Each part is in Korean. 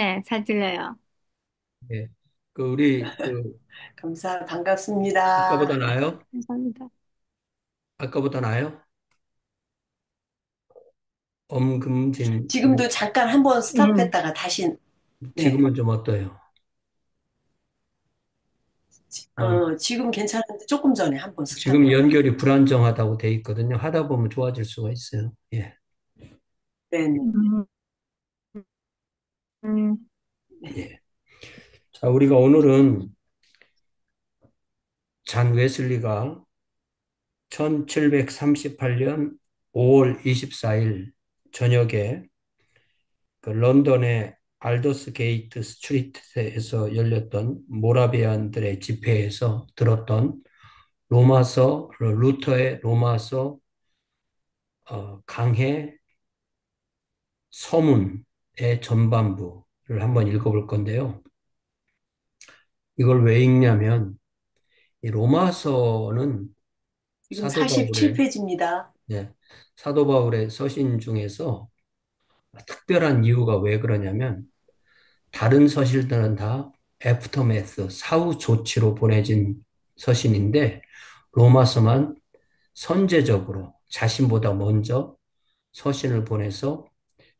네, 잘 들려요. 예. 우리 아까보다 반갑습니다. 나아요? 감사합니다. 아까보다 나아요? 엄금진 음, 좀 지금도 잠깐 한번 스탑했다가 다시, 네. 지금은 좀 어때요? 어, 지금 괜찮은데 조금 전에 한번 지금 스탑했다가. 연결이 불안정하다고 돼 있거든요. 하다 보면 좋아질 수가 있어요. 예. 네네. 음. 예. 자, 우리가 오늘은 잔 웨슬리가 1738년 5월 24일 저녁에 그 런던의 알더스 게이트 스트리트에서 열렸던 모라비안들의 집회에서 들었던 루터의 로마서 강해 서문의 전반부를 한번 읽어볼 건데요. 이걸 왜 읽냐면 이 로마서는 지금 사도 바울의 47페이지입니다. 예, 사도 바울의 서신 중에서 특별한 이유가 왜 그러냐면 다른 서신들은 다 애프터매스 사후 조치로 보내진 서신인데 로마서만 선제적으로 자신보다 먼저 서신을 보내서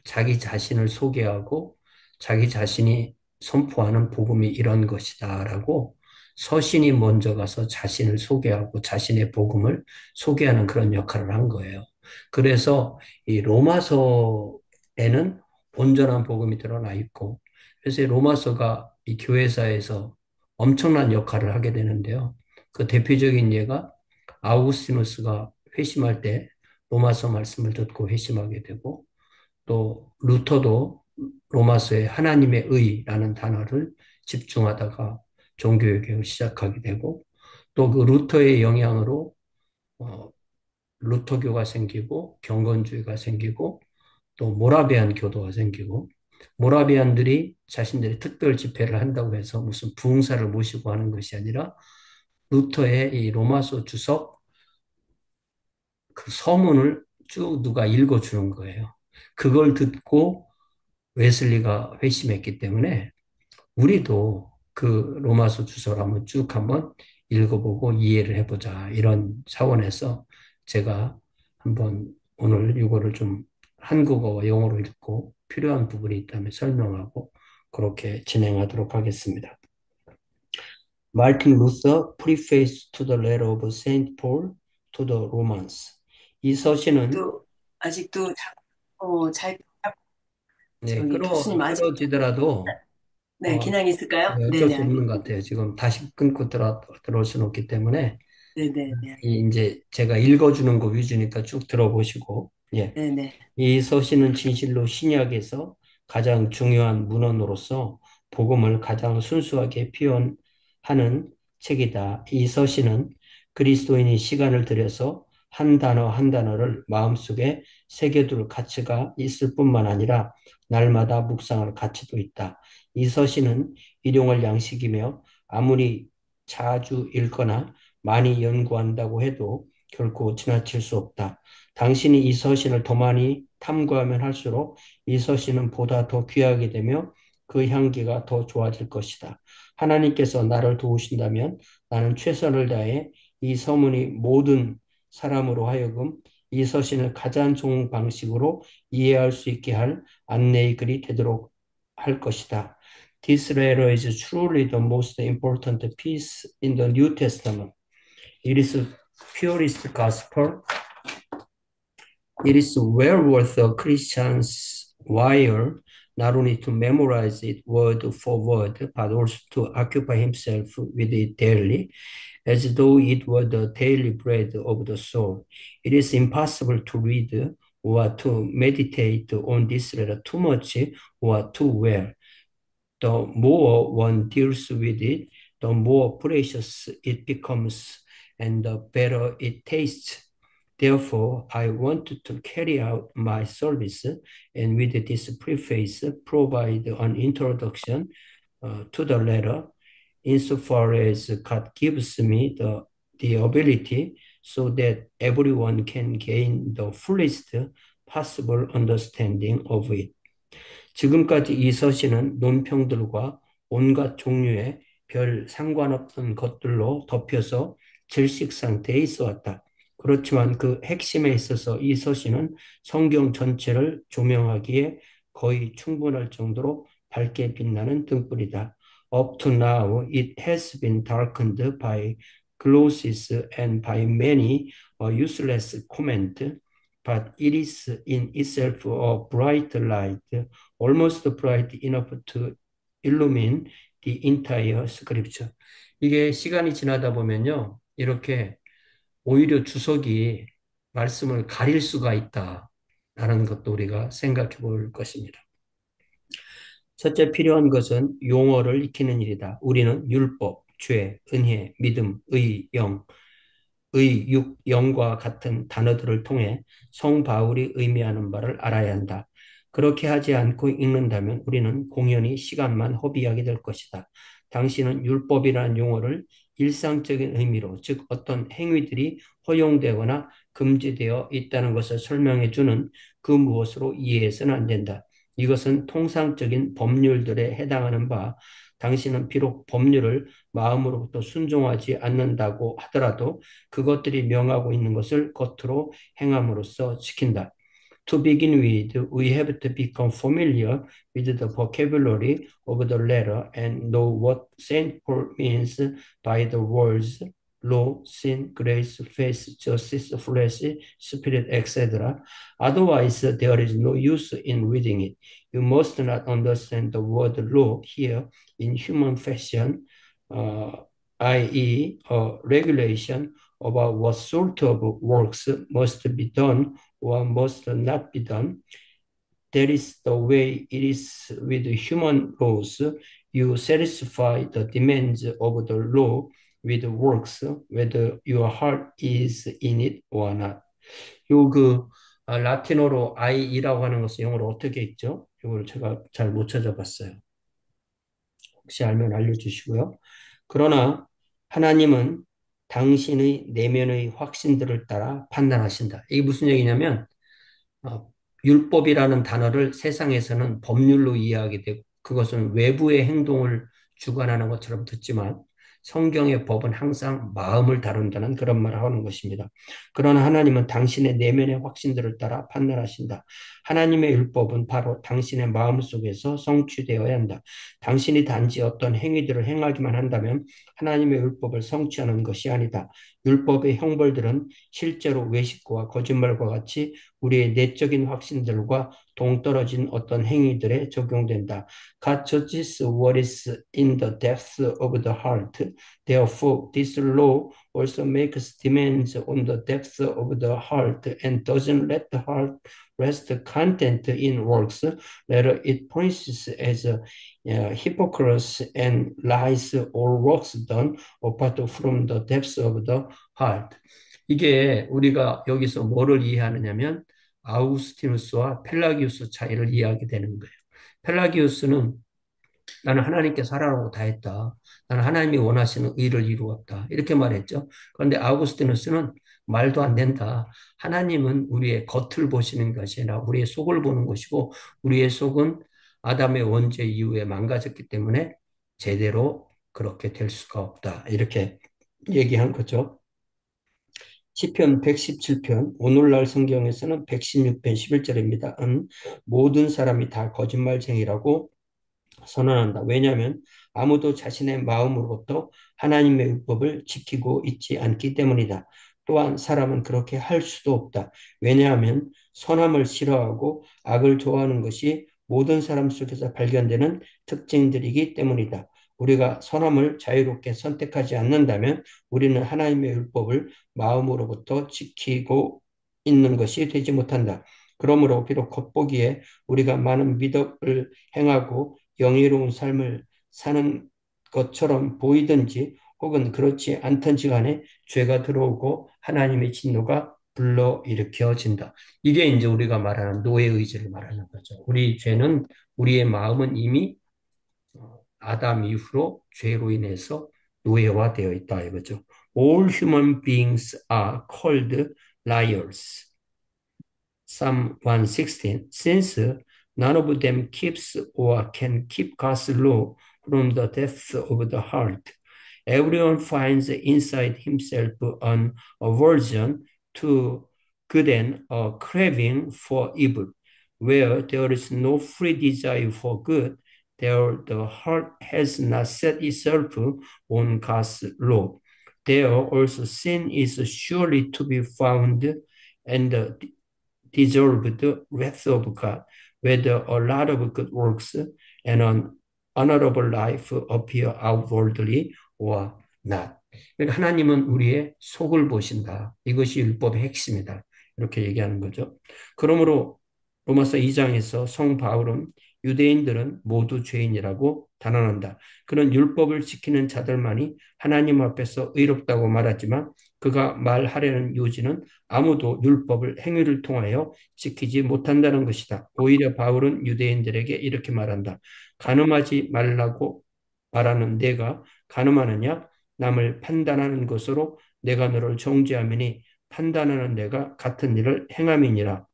자기 자신을 소개하고 자기 자신이 선포하는 복음이 이런 것이다라고 서신이 먼저 가서 자신을 소개하고 자신의 복음을 소개하는 그런 역할을 한 거예요. 그래서 이 로마서에는 온전한 복음이 드러나 있고, 그래서 이 로마서가 이 교회사에서 엄청난 역할을 하게 되는데요. 그 대표적인 예가 아우구스티누스가 회심할 때 로마서 말씀을 듣고 회심하게 되고, 또 루터도 로마서의 하나님의 의라는 단어를 집중하다가 종교개혁을 시작하게 되고, 또 그 루터의 영향으로 어, 루터교가 생기고 경건주의가 생기고 또 모라비안 교도가 생기고, 모라비안들이 자신들의 특별 집회를 한다고 해서 무슨 부흥사를 모시고 하는 것이 아니라 루터의 이 로마서 주석 그 서문을 쭉 누가 읽어주는 거예요. 그걸 듣고 웨슬리가 회심했기 때문에 우리도 그 로마서 주소를 한번 쭉 한번 읽어보고 이해를 해보자. 이런 차원에서 제가 한번 오늘 이거를 좀 한국어와 영어로 읽고 필요한 부분이 있다면 설명하고 그렇게 진행하도록 하겠습니다. 마르틴 루터 Preface to the Letter of Saint Paul to the Romans. 이 서신은 또, 아직도, 잘, 네, 교수님 아직, 끊어지더라도 네, 기량이 있을까요? 어쩔 네네, 수 없는 것 같아요. 지금 다시 끊고 들어올 수는 없기 때문에 네네네. 이제 제가 읽어주는 거 위주니까 쭉 들어보시고, 예. 네네. 이 서신은 진실로 신약에서 가장 중요한 문헌으로서 복음을 가장 순수하게 표현하는 책이다. 이 서신은 그리스도인이 시간을 들여서 한 단어 한 단어를 마음속에 새겨둘 가치가 있을 뿐만 아니라 날마다 묵상할 가치도 있다. 이 서신은 일용할 양식이며 아무리 자주 읽거나 많이 연구한다고 해도 결코 지나칠 수 없다. 당신이 이 서신을 더 많이 탐구하면 할수록 이 서신은 보다 더 귀하게 되며 그 향기가 더 좋아질 것이다. 하나님께서 나를 도우신다면 나는 최선을 다해 이 서문이 모든 사람으로 하여금 이 서신을 가장 좋은 방식으로 이해할 수 있게 할 안내의 글이 되도록 할 것이다. This letter is truly the most important piece in the New Testament. It is purest gospel. It is well worth a Christian's while not only to memorize it word for word, but also to occupy himself with it daily, as though it were the daily bread of the soul. It is impossible to read or to meditate on this letter too much or too well. The more one deals with it, the more precious it becomes and the better it tastes. Therefore, I want to carry out my service and with this preface provide an introduction to the letter insofar as God gives me the ability so that everyone can gain the fullest possible understanding of it. 지금까지 이 서신은 논평들과 온갖 종류의 별 상관없던 것들로 덮여서 질식 상태에 있어 왔다. 그렇지만 그 핵심에 있어서 이 서신은 성경 전체를 조명하기에 거의 충분할 정도로 밝게 빛나는 등불이다. Up to now, it has been darkened by glosses and by many useless comment, but it is in itself a bright light, almost bright enough to illumine the entire scripture. 이게 시간이 지나다 보면요, 이렇게 오히려 주석이 말씀을 가릴 수가 있다라는 것도 우리가 생각해 볼 것입니다. 첫째 필요한 것은 용어를 익히는 일이다. 우리는 율법, 죄, 은혜, 믿음, 의, 영, 의, 육, 영과 같은 단어들을 통해 성 바울이 의미하는 바를 알아야 한다. 그렇게 하지 않고 읽는다면 우리는 공연히 시간만 허비하게 될 것이다. 당신은 율법이라는 용어를 일상적인 의미로, 즉 어떤 행위들이 허용되거나 금지되어 있다는 것을 설명해 주는 그 무엇으로 이해해서는 안 된다. 이것은 통상적인 법률들에 해당하는 바, 당신은 비록 법률을 마음으로부터 순종하지 않는다고 하더라도 그것들이 명하고 있는 것을 겉으로 행함으로써 지킨다. To begin with, we have to become familiar with the vocabulary of the letter and know what Saint Paul means by the words law, sin, grace, faith, justice, flesh, spirit, etc. Otherwise, there is no use in reading it. You must not understand the word law here in human fashion, uh, i.e., a regulation about what sort of works must be done or must not be done. That is the way it is with human laws. You satisfy the demands of the law with works, whether your heart is in it or not. 요 라틴어로 I라고 하는 것은 영어로 어떻게 있죠? 이걸 제가 잘 못 찾아봤어요. 혹시 알면 알려주시고요. 그러나 하나님은 당신의 내면의 확신들을 따라 판단하신다. 이게 무슨 얘기냐면 어, 율법이라는 단어를 세상에서는 법률로 이해하게 되고 그것은 외부의 행동을 주관하는 것처럼 듣지만 성경의 법은 항상 마음을 다룬다는 그런 말을 하는 것입니다. 그러나 하나님은 당신의 내면의 확신들을 따라 판단하신다. 하나님의 율법은 바로 당신의 마음 속에서 성취되어야 한다. 당신이 단지 어떤 행위들을 행하기만 한다면 하나님의 율법을 성취하는 것이 아니다. 율법의 형벌들은 실제로 외식과 거짓말과 같이 우리의 내적인 확신들과 동떨어진 어떤 행위들에 적용된다. God judges what is in the depths of the heart. Therefore, this law also makes demands on the depths of the heart and doesn't let the heart rest content in works. Rather, it punishes as hypocrites and lies or works done apart from the depths of the heart. 이게 우리가 여기서 뭐를 이해하느냐면 아우구스티누스와 펠라기우스 차이를 이해하게 되는 거예요. 펠라기우스는 나는 하나님께서 하라고 다 했다. 나는 하나님이 원하시는 의를 이루었다. 이렇게 말했죠. 그런데 아우구스티누스는 말도 안 된다. 하나님은 우리의 겉을 보시는 것이 아니라 우리의 속을 보는 것이고 우리의 속은 아담의 원죄 이후에 망가졌기 때문에 제대로 그렇게 될 수가 없다. 이렇게 얘기한 거죠. 시편 117편, 오늘날 성경에서는 116편 11절입니다. 모든 사람이 다 거짓말쟁이라고 선언한다. 왜냐하면 아무도 자신의 마음으로부터 하나님의 율법을 지키고 있지 않기 때문이다. 또한 사람은 그렇게 할 수도 없다. 왜냐하면 선함을 싫어하고 악을 좋아하는 것이 모든 사람 속에서 발견되는 특징들이기 때문이다. 우리가 선함을 자유롭게 선택하지 않는다면 우리는 하나님의 율법을 마음으로부터 지키고 있는 것이 되지 못한다. 그러므로 비록 겉보기에 우리가 많은 미덕을 행하고 영예로운 삶을 사는 것처럼 보이든지 혹은 그렇지 않든지 간에 죄가 들어오고 하나님의 진노가 불러일으켜진다. 이게 이제 우리가 말하는 노예 의지를 말하는 거죠. 우리 죄는 우리의 마음은 이미 아담 이후로 죄로 인해서 노예화되어 있다 이거죠. All human beings are called liars. Psalm 116, since none of them keeps or can keep God's law from the depths of the heart. Everyone finds inside himself an aversion to good and a craving for evil. Where there is no free desire for good, there the heart has not set itself on God's law. There also sin is surely to be found, and deserved wrath of God, whether a lot of good works and an honorable life appear outwardly or not. 그러니까 하나님은 우리의 속을 보신다. 이것이 율법의 핵심이다. 이렇게 얘기하는 거죠. 그러므로 로마서 2장에서 성 바울은 유대인들은 모두 죄인이라고 단언한다. 그런 율법을 지키는 자들만이 하나님 앞에서 의롭다고 말하지만 그가 말하려는 요지는 아무도 율법을 행위를 통하여 지키지 못한다는 것이다. 오히려 바울은 유대인들에게 이렇게 말한다. 간음하지 말라고 말하는 내가 간음하느냐? 남을 판단하는 것으로 내가 너를 정죄하매니 판단하는 내가 같은 일을 행함이니라.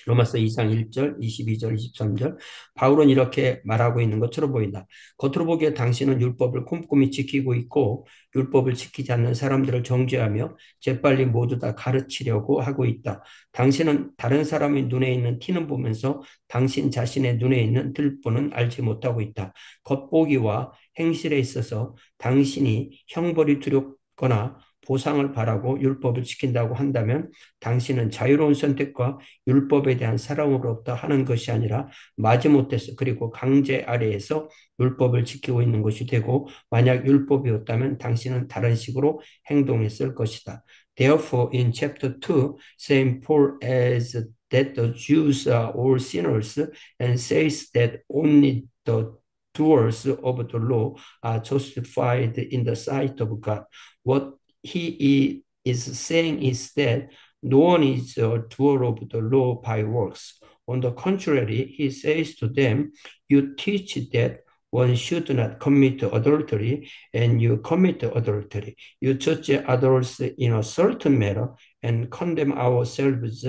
로마서 2장 1절, 22절, 23절. 바울은 이렇게 말하고 있는 것처럼 보인다. 겉으로 보기에 당신은 율법을 꼼꼼히 지키고 있고 율법을 지키지 않는 사람들을 정죄하며 재빨리 모두 다 가르치려고 하고 있다. 당신은 다른 사람의 눈에 있는 티는 보면서 당신 자신의 눈에 있는 들보는 알지 못하고 있다. 겉보기와 행실에 있어서 당신이 형벌이 두렵거나 보상을 바라고 율법을 지킨다고 한다면 당신은 자유로운 선택과 율법에 대한 사랑으로부터 하는 것이 아니라 마지못해서 그리고 강제 아래에서 율법을 지키고 있는 것이 되고 만약 율법이었다면 당신은 다른 식으로 행동했을 것이다. Therefore, in chapter 2, Saint Paul adds that the Jews are all sinners and says that only the doers of the law are justified in the sight of God. What he is saying is that no one is a doer of the law by works. On the contrary, he says to them, you teach that one should not commit adultery, and you commit adultery. You judge others in a certain manner and condemn yourselves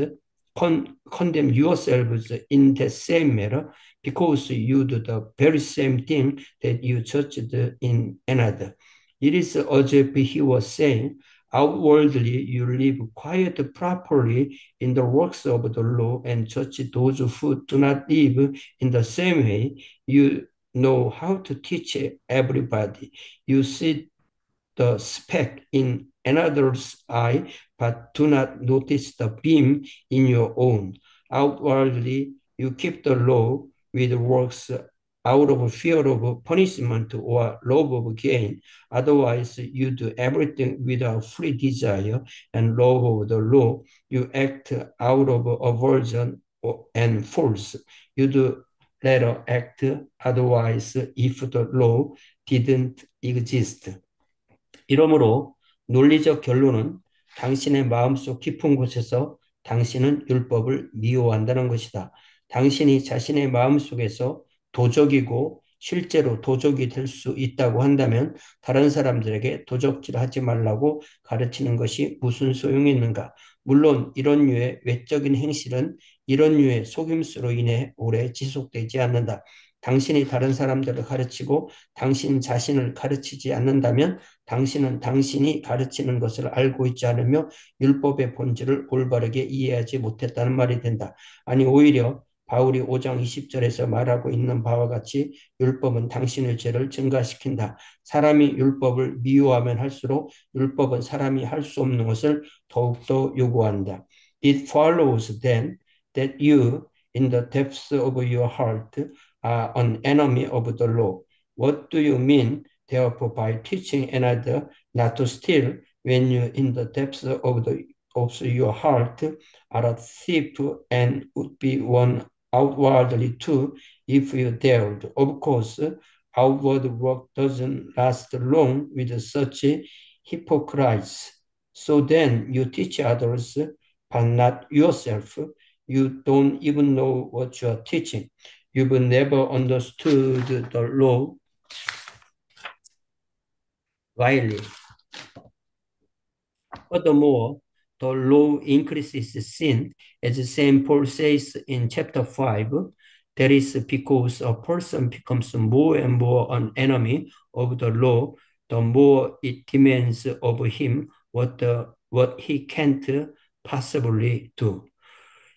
in the same manner because you do the very same thing that you judged in another. It is as if he was saying, outwardly you live quite properly in the works of the law and judge those who do not live in the same way. You know how to teach everybody. You see the speck in another's eye, but do not notice the beam in your own. Outwardly, you keep the law with works out of fear of punishment or love of gain. Otherwise, you do everything without free desire and love of the law. You act out of aversion and force. You do latter act otherwise if the law didn't exist. 이러므로 논리적 결론은 당신의 마음속 깊은 곳에서 당신은 율법을 미워한다는 것이다. 당신이 자신의 마음속에서 도적이고 실제로 도적이 될 수 있다고 한다면 다른 사람들에게 도적질하지 말라고 가르치는 것이 무슨 소용이 있는가? 물론 이런 류의 외적인 행실은 이런 류의 속임수로 인해 오래 지속되지 않는다. 당신이 다른 사람들을 가르치고 당신 자신을 가르치지 않는다면 당신은 당신이 가르치는 것을 알고 있지 않으며 율법의 본질을 올바르게 이해하지 못했다는 말이 된다. 아니 오히려 바울이 5장 20절에서 말하고 있는 바와 같이 율법은 당신의 죄를 증가시킨다. 사람이 율법을 미워하면 할수록 율법은 사람이 할 수 없는 것을 더욱더 요구한다. It follows then that you, in the depths of your heart, are an enemy of the law. What do you mean, therefore, by teaching another not to steal when you, in the depths of your heart, are a thief and would be one outwardly too if you dared? Of course, outward work doesn't last long with such hypocrites. So then you teach others, but not yourself. You don't even know what you are teaching. You've never understood the law rightly. Furthermore, the law increases sin, as St. Paul says in chapter 5. That is because a person becomes more and more an enemy of the law, the more it demands of him what he can't possibly do.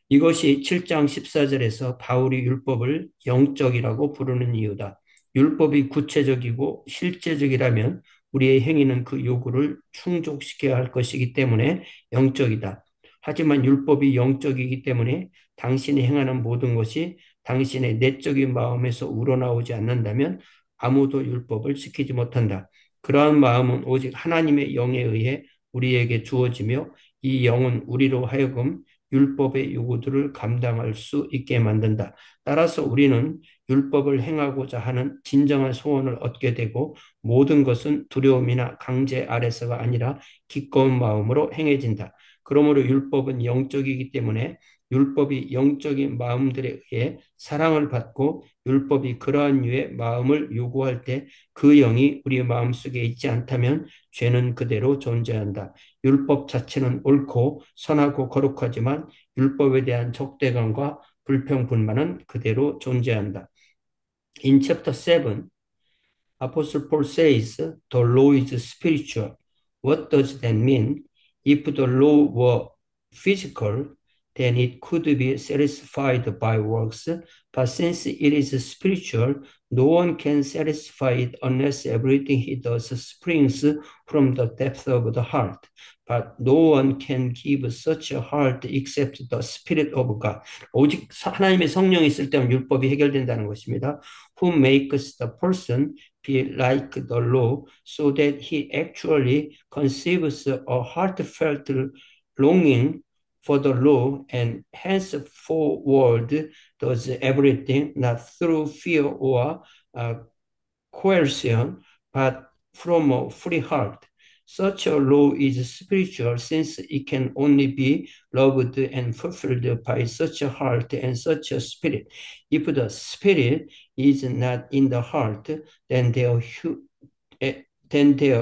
이것이 7장 14절에서 바울이 율법을 영적이라고 부르는 이유다. 율법이 구체적이고 실제적이라면 우리의 행위는 그 요구를 충족시켜야 할 것이기 때문에 영적이다. 하지만 율법이 영적이기 때문에 당신이 행하는 모든 것이 당신의 내적인 마음에서 우러나오지 않는다면 아무도 율법을 지키지 못한다. 그러한 마음은 오직 하나님의 영에 의해 우리에게 주어지며 이 영은 우리로 하여금 율법의 요구들을 감당할 수 있게 만든다. 따라서 우리는 율법을 행하고자 하는 진정한 소원을 얻게 되고 모든 것은 두려움이나 강제 아래서가 아니라 기꺼운 마음으로 행해진다. 그러므로 율법은 영적이기 때문에 율법이 영적인 마음들에 의해 사랑을 받고 율법이 그러한 류의 마음을 요구할 때 그 영이 우리 마음속에 있지 않다면 죄는 그대로 존재한다. 율법 자체는 옳고 선하고 거룩하지만 율법에 대한 적대감과 불평불만은 그대로 존재한다. In chapter 7, Apostle Paul says the law is spiritual. What does that mean? If the law were physical, then it could be satisfied by works. But since it is spiritual, no one can satisfy it unless everything he does springs from the depth of the heart. But no one can give such a heart except the Spirit of God. 오직 하나님의 성령이 있을 때만 율법이 해결된다는 것입니다. Who makes the person be like the law so that he actually conceives a heartfelt longing for the law and henceforward does everything not through fear or uh, coercion, but from a free heart. Such a law is spiritual since it can only be loved and fulfilled by such a heart and such a spirit. If the spirit is not in the heart, then there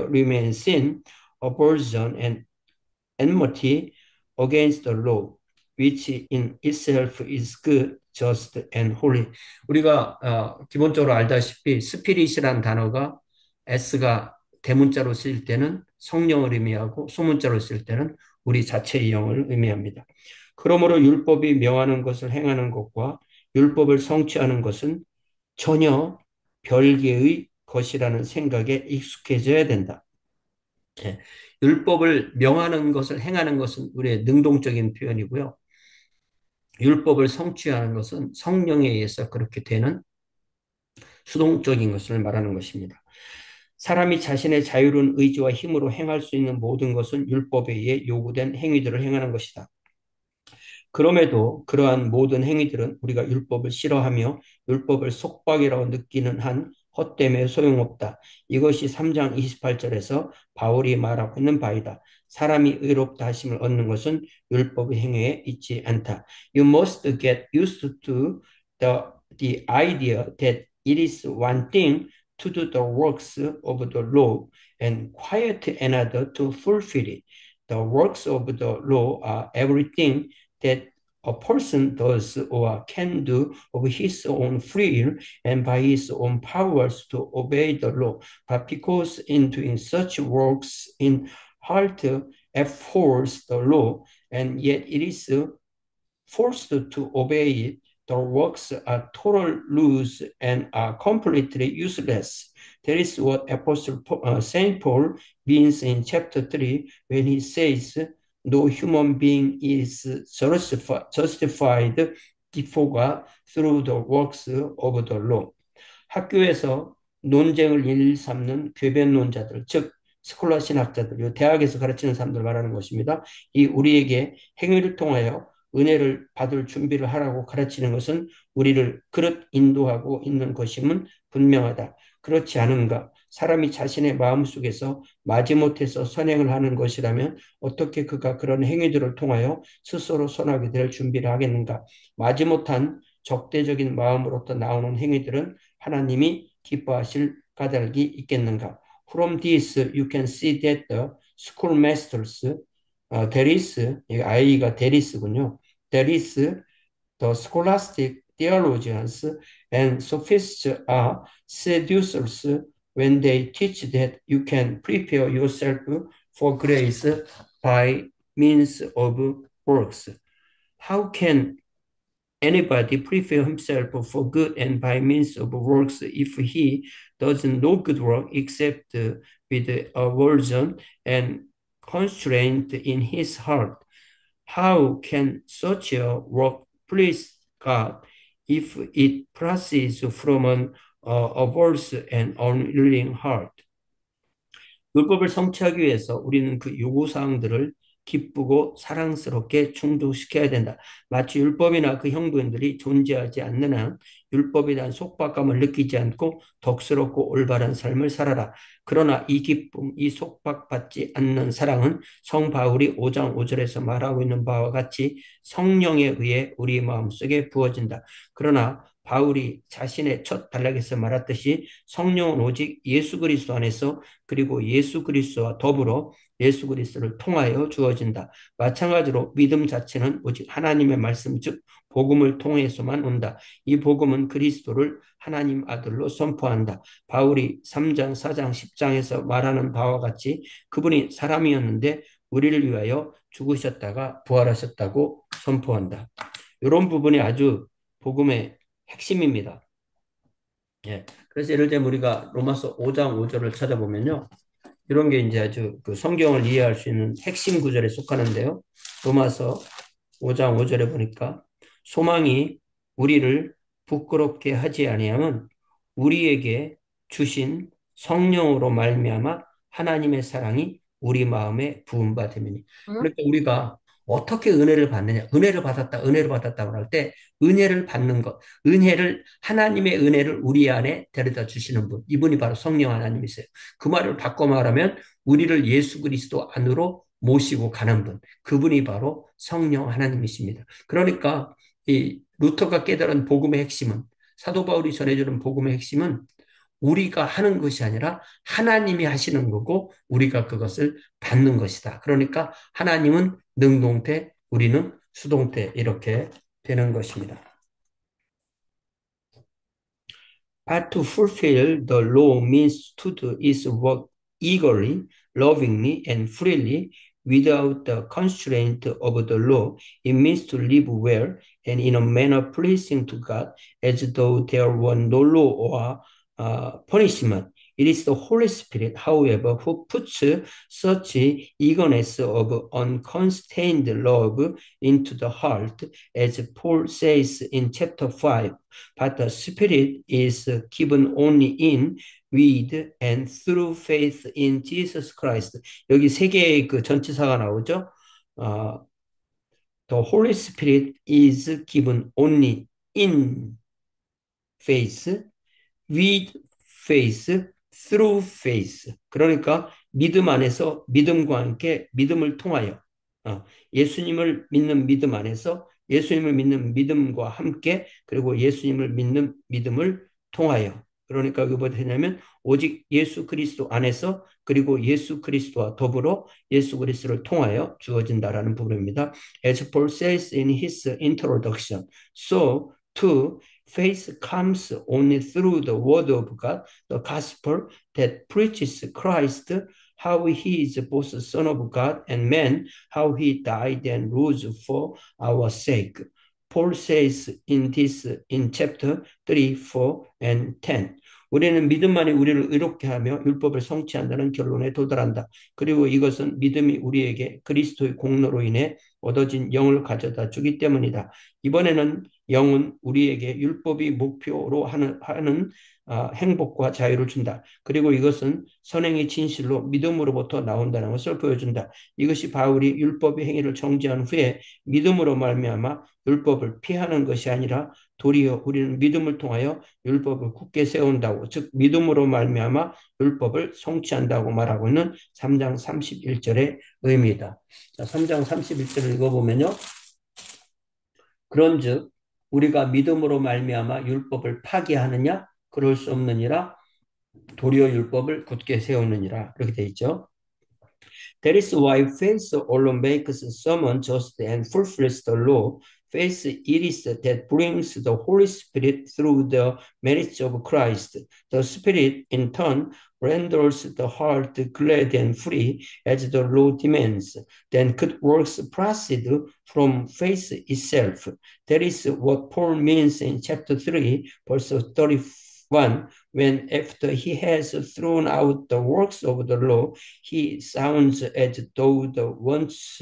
remains sin, aversion, and enmity against the law, which in itself is good, just, and holy. 우리가 기본적으로 알다시피 스피릿이란 단어가 S가 대문자로 쓰일 때는 성령을 의미하고 소문자로 쓸 때는 우리 자체의 영을 의미합니다. 그러므로 율법이 명하는 것을 행하는 것과 율법을 성취하는 것은 전혀 별개의 것이라는 생각에 익숙해져야 된다. 예. 율법을 명하는 것을 행하는 것은 우리의 능동적인 표현이고요. 율법을 성취하는 것은 성령에 의해서 그렇게 되는 수동적인 것을 말하는 것입니다. 사람이 자신의 자유로운 의지와 힘으로 행할 수 있는 모든 것은 율법에 의해 요구된 행위들을 행하는 것이다. 그럼에도 그러한 모든 행위들은 우리가 율법을 싫어하며 율법을 속박이라고 느끼는 한 헛됨에 소용없다. 이것이 3장 28절에서 바울이 말하고 있는 바이다. 사람이 의롭다 하심을 얻는 것은 율법의 행위에 있지 않다. You must get used to the idea that it is one thing to do the works of the law and quite another to fulfill it. The works of the law are everything that a person does or can do of his own free will and by his own powers to obey the law. But because in doing such works in heart abhors the law, and yet it is forced to obey it, the works are total loose and are completely useless. That is what Apostle Saint Paul means in chapter 3 when he says, no human being is justified before God through the works of the law. 학교에서 논쟁을 일삼는 궤변론자들, 즉 스콜라 신학자들, 대학에서 가르치는 사람들 말하는 것입니다. 이 우리에게 행위를 통하여 은혜를 받을 준비를 하라고 가르치는 것은 우리를 그릇 인도하고 있는 것임은 분명하다. 그렇지 않은가? 사람이 자신의 마음속에서 마지못해서 선행을 하는 것이라면 어떻게 그가 그런 행위들을 통하여 스스로 선하게 될 준비를 하겠는가? 마지못한 적대적인 마음으로부터 나오는 행위들은 하나님이 기뻐하실 까닭이 있겠는가? From this you can see that the schoolmasters, there is, 아이가 there is군요. There is the scholastic theologians and sophists are seducers when they teach that you can prepare yourself for grace by means of works. How can anybody prepare himself for good and by means of works if he doesn't know good work except with aversion and constraint in his heart? How can such a work please God if it proceeds from an averse and unwilling heart? 율법을 성취하기 위해서 우리는 그 요구사항들을 기쁘고 사랑스럽게 충족시켜야 된다. 마치 율법이나 그 형부들이 존재하지 않는 한 율법에 대한 속박감을 느끼지 않고 덕스럽고 올바른 삶을 살아라. 그러나 이 기쁨, 이 속박받지 않는 사랑은 성 바울이 5장 5절에서 말하고 있는 바와 같이 성령에 의해 우리 마음속에 부어진다. 그러나 바울이 자신의 첫 단락에서 말했듯이 성령은 오직 예수 그리스도 안에서 그리고 예수 그리스도와 더불어 예수 그리스도를 통하여 주어진다. 마찬가지로 믿음 자체는 오직 하나님의 말씀 즉 복음을 통해서만 온다. 이 복음은 그리스도를 하나님 아들로 선포한다. 바울이 3장, 4장, 10장에서 말하는 바와 같이 그분이 사람이었는데 우리를 위하여 죽으셨다가 부활하셨다고 선포한다. 이런 부분이 아주 복음의 핵심입니다. 예. 그래서 예를 들면 우리가 로마서 5장 5절을 찾아보면요. 이런 게 이제 아주 그 성경을 이해할 수 있는 핵심 구절에 속하는데요. 로마서 5장 5절에 보니까 소망이 우리를 부끄럽게 하지 아니하면 우리에게 주신 성령으로 말미암아 하나님의 사랑이 우리 마음에 부은 바 됨이니. 그러니까 우리가 어떻게 은혜를 받느냐? 은혜를 받았다고 할 때 은혜를 받는 것, 하나님의 은혜를 우리 안에 데려다 주시는 분, 이분이 바로 성령 하나님이세요. 그 말을 바꿔 말하면 우리를 예수 그리스도 안으로 모시고 가는 분, 그분이 바로 성령 하나님이십니다. 그러니까 이 루터가 깨달은 복음의 핵심은 사도 바울이 전해주는 복음의 핵심은 우리가 하는 것이 아니라 하나님이 하시는 거고 우리가 그것을 받는 것이다. 그러니까 하나님은 능동태, 우리는 수동태 이렇게 되는 것입니다. But to fulfill the law means to do its work eagerly, lovingly, and freely without the constraint of the law. It means to live well and in a manner pleasing to God as though there were no law or punishment. It is the Holy Spirit, however, who puts such eagerness of unconstrained love into the heart, as Paul says in chapter 5. But the Spirit is given only in, with, and through faith in Jesus Christ. 여기 세 개의 그 전치사가 나오죠. The Holy Spirit is given only in faith, with faith, through faith. 그러니까 믿음 안에서 믿음과 함께 믿음을 통하여 예수님을 믿는 믿음 안에서 예수님을 믿는 믿음과 함께 그리고 예수님을 믿는 믿음을 통하여 그러니까 그게 뭐냐면 오직 예수 그리스도 안에서 그리고 예수 그리스도와 더불어 예수 그리스도를 통하여 주어진다라는 부분입니다. As Paul says in his introduction, so too faith comes only through the word of God, the gospel that preaches Christ, how he is both the Son of God and man, how he died and rose for our sake. Paul says in this in chapter 3, 4, and 10. 우리는 믿음만이 우리를 의롭게 하며 율법을 성취한다는 결론에 도달한다. 그리고 이것은 믿음이 우리에게 그리스도의 공로로 인해 얻어진 영을 가져다 주기 때문이다. 이번에는 영은 우리에게 율법이 목표로 하는 행복과 자유를 준다. 그리고 이것은 선행의 진실로 믿음으로부터 나온다는 것을 보여준다. 이것이 바울이 율법의 행위를 정지한 후에 믿음으로 말미암아 율법을 피하는 것이 아니라 도리어 우리는 믿음을 통하여 율법을 굳게 세운다고 즉 믿음으로 말미암아 율법을 성취한다고 말하고 있는 3장 31절의 의미이다. 자, 3장 31절을 읽어보면요. 그런즉 우리가 믿음으로 말미암아 율법을 파기하느냐? 그럴 수 없느니라. 도리어 율법을 굳게 세우느니라. 그렇게 돼 있죠. That is why faith alone makes someone just and fulfills the law. Faith it is that brings the Holy Spirit through the merits of Christ. The Spirit, in turn, renders the heart glad and free as the law demands. Then good works proceed from faith itself. That is what Paul means in chapter 3, verse 31, when after he has thrown out the works of the law, he sounds as though the wants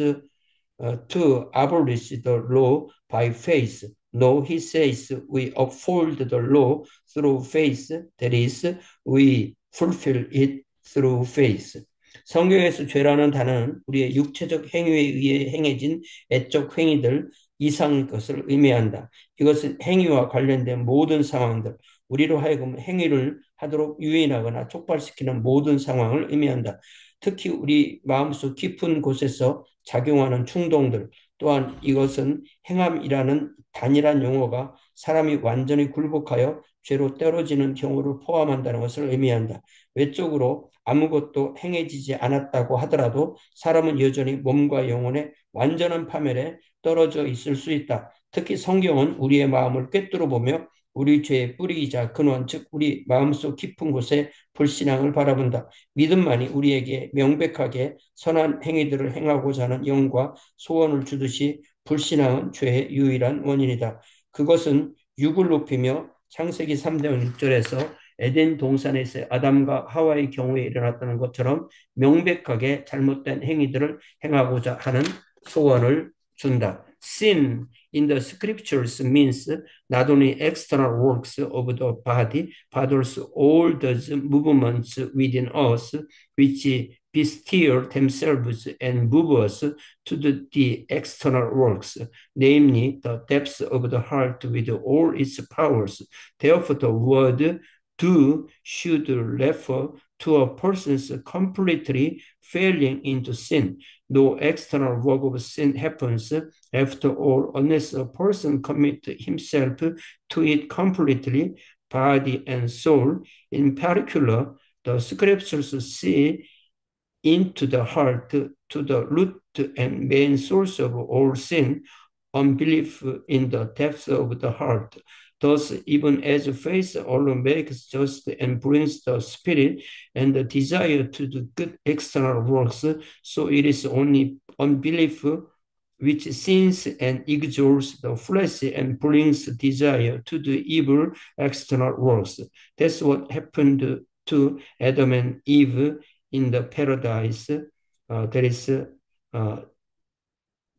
to abolish the law by faith. No, he says we uphold the law through faith. That is, we fulfill it through faith. 성경에서 죄라는 단어는 우리의 육체적 행위에 의해 행해진 애적 행위들 이상의 것을 의미한다. 이것은 행위와 관련된 모든 상황들, 우리로 하여금 행위를 하도록 유인하거나 촉발시키는 모든 상황을 의미한다. 특히 우리 마음속 깊은 곳에서 작용하는 충동들, 또한 이것은 행함이라는 단일한 용어가 사람이 완전히 굴복하여 죄로 떨어지는 경우를 포함한다는 것을 의미한다. 외적으로 아무것도 행해지지 않았다고 하더라도 사람은 여전히 몸과 영혼의 완전한 파멸에 떨어져 있을 수 있다. 특히 성경은 우리의 마음을 꿰뚫어 보며 우리 죄의 뿌리이자 근원, 즉 우리 마음속 깊은 곳에 불신앙을 바라본다. 믿음만이 우리에게 명백하게 선한 행위들을 행하고자 하는 영과 소원을 주듯이 불신앙은 죄의 유일한 원인이다. 그것은 육을 높이며 창세기 3장 6절에서 에덴 동산에서 아담과 하와의 경우에 일어났다는 것처럼 명백하게 잘못된 행위들을 행하고자 하는 소원을 준다. Sin in the scriptures means not only external works of the body, but also all those movements within us which bestir themselves and move us to the external works, namely the depths of the heart with all its powers. Therefore, the word do should refer to a person's completely falling into sin. No external work of sin happens after all unless a person commits himself to it completely, body and soul. In particular, the scriptures see into the heart to the root and main source of all sin, unbelief in the depths of the heart. Thus, even as faith alone makes just and brings the spirit and the desire to do good external works, so it is only unbelief which sins and exalts the flesh and brings desire to do evil external works. That's what happened to Adam and Eve in the paradise. That is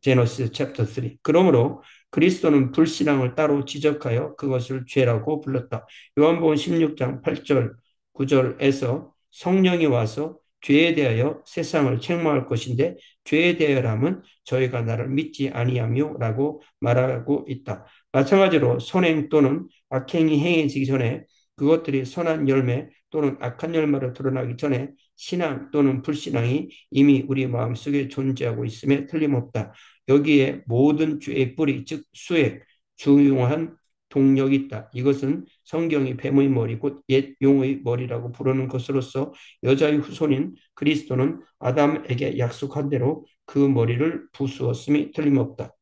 Genesis chapter 3. 그러므로 그리스도는 불신앙을 따로 지적하여 그것을 죄라고 불렀다. 요한복음 16장 8절 9절에서 성령이 와서 죄에 대하여 세상을 책망할 것인데 죄에 대하여라면 저희가 나를 믿지 아니하며라고 말하고 있다. 마찬가지로 선행 또는 악행이 행해지기 전에 그것들이 선한 열매 또는 악한 열매로 드러나기 전에 신앙 또는 불신앙이 이미 우리 마음속에 존재하고 있음에 틀림없다. 여기에 모든 죄의 뿌리, 즉 수액, 중요한 동력이 있다. 이것은 성경이 뱀의 머리, 곧 옛 용의 머리라고 부르는 것으로서 여자의 후손인 그리스도는 아담에게 약속한 대로 그 머리를 부수었음이 틀림없다.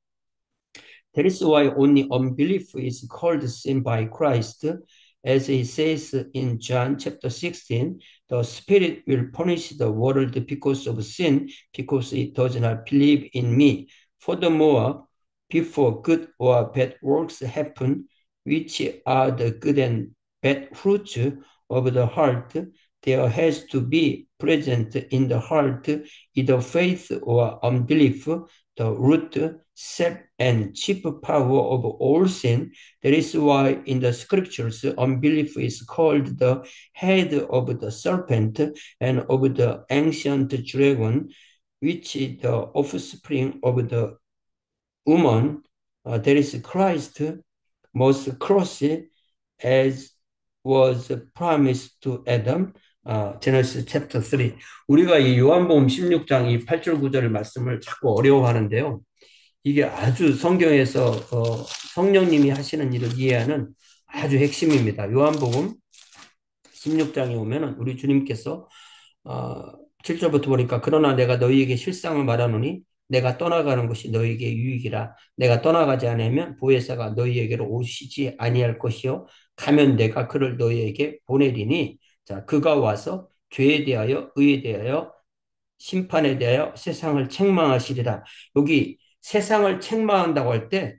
That is why only unbelief is called sin by Christ. As he says in John chapter 16, the Spirit will punish the world because of sin, because it does not believe in me. Furthermore, before good or bad works happen, which are the good and bad fruits of the heart, there has to be present in the heart either faith or unbelief, the root, sap, and chief power of all sin. That is why in the scriptures, unbelief is called the head of the serpent and of the ancient dragon, which is the offspring of the woman. That is Christ must cross it as was promised to Adam. Genesis chapter 3. 우리가 이 요한복음 16장 이 8절 9절 말씀을 자꾸 어려워하는데요. 이게 아주 성경에서 성령님이 하시는 일을 이해하는 아주 핵심입니다. 요한복음 16장에 오면은 우리 주님께서 7절부터 보니까 그러나 내가 너희에게 실상을 말하노니 내가 떠나가는 것이 너희에게 유익이라. 내가 떠나가지 않으면 보혜사가 너희에게로 오시지 아니할 것이요 가면 내가 그를 너희에게 보내리니 자 그가 와서 죄에 대하여 의에 대하여 심판에 대하여 세상을 책망하시리라. 여기 세상을 책망한다고 할 때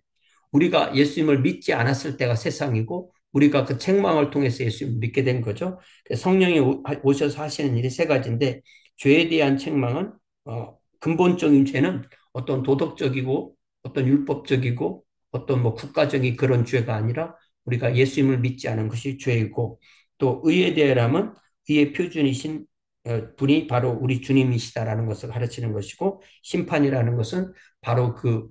우리가 예수님을 믿지 않았을 때가 세상이고 우리가 그 책망을 통해서 예수님을 믿게 된 거죠. 성령이 오셔서 하시는 일이 세 가지인데 죄에 대한 책망은 근본적인 죄는 어떤 도덕적이고 어떤 율법적이고 어떤 뭐 국가적인 그런 죄가 아니라 우리가 예수님을 믿지 않은 것이 죄이고 또 의에 대하여는 의의 표준이신 분이 바로 우리 주님이시다라는 것을 가르치는 것이고 심판이라는 것은 바로 그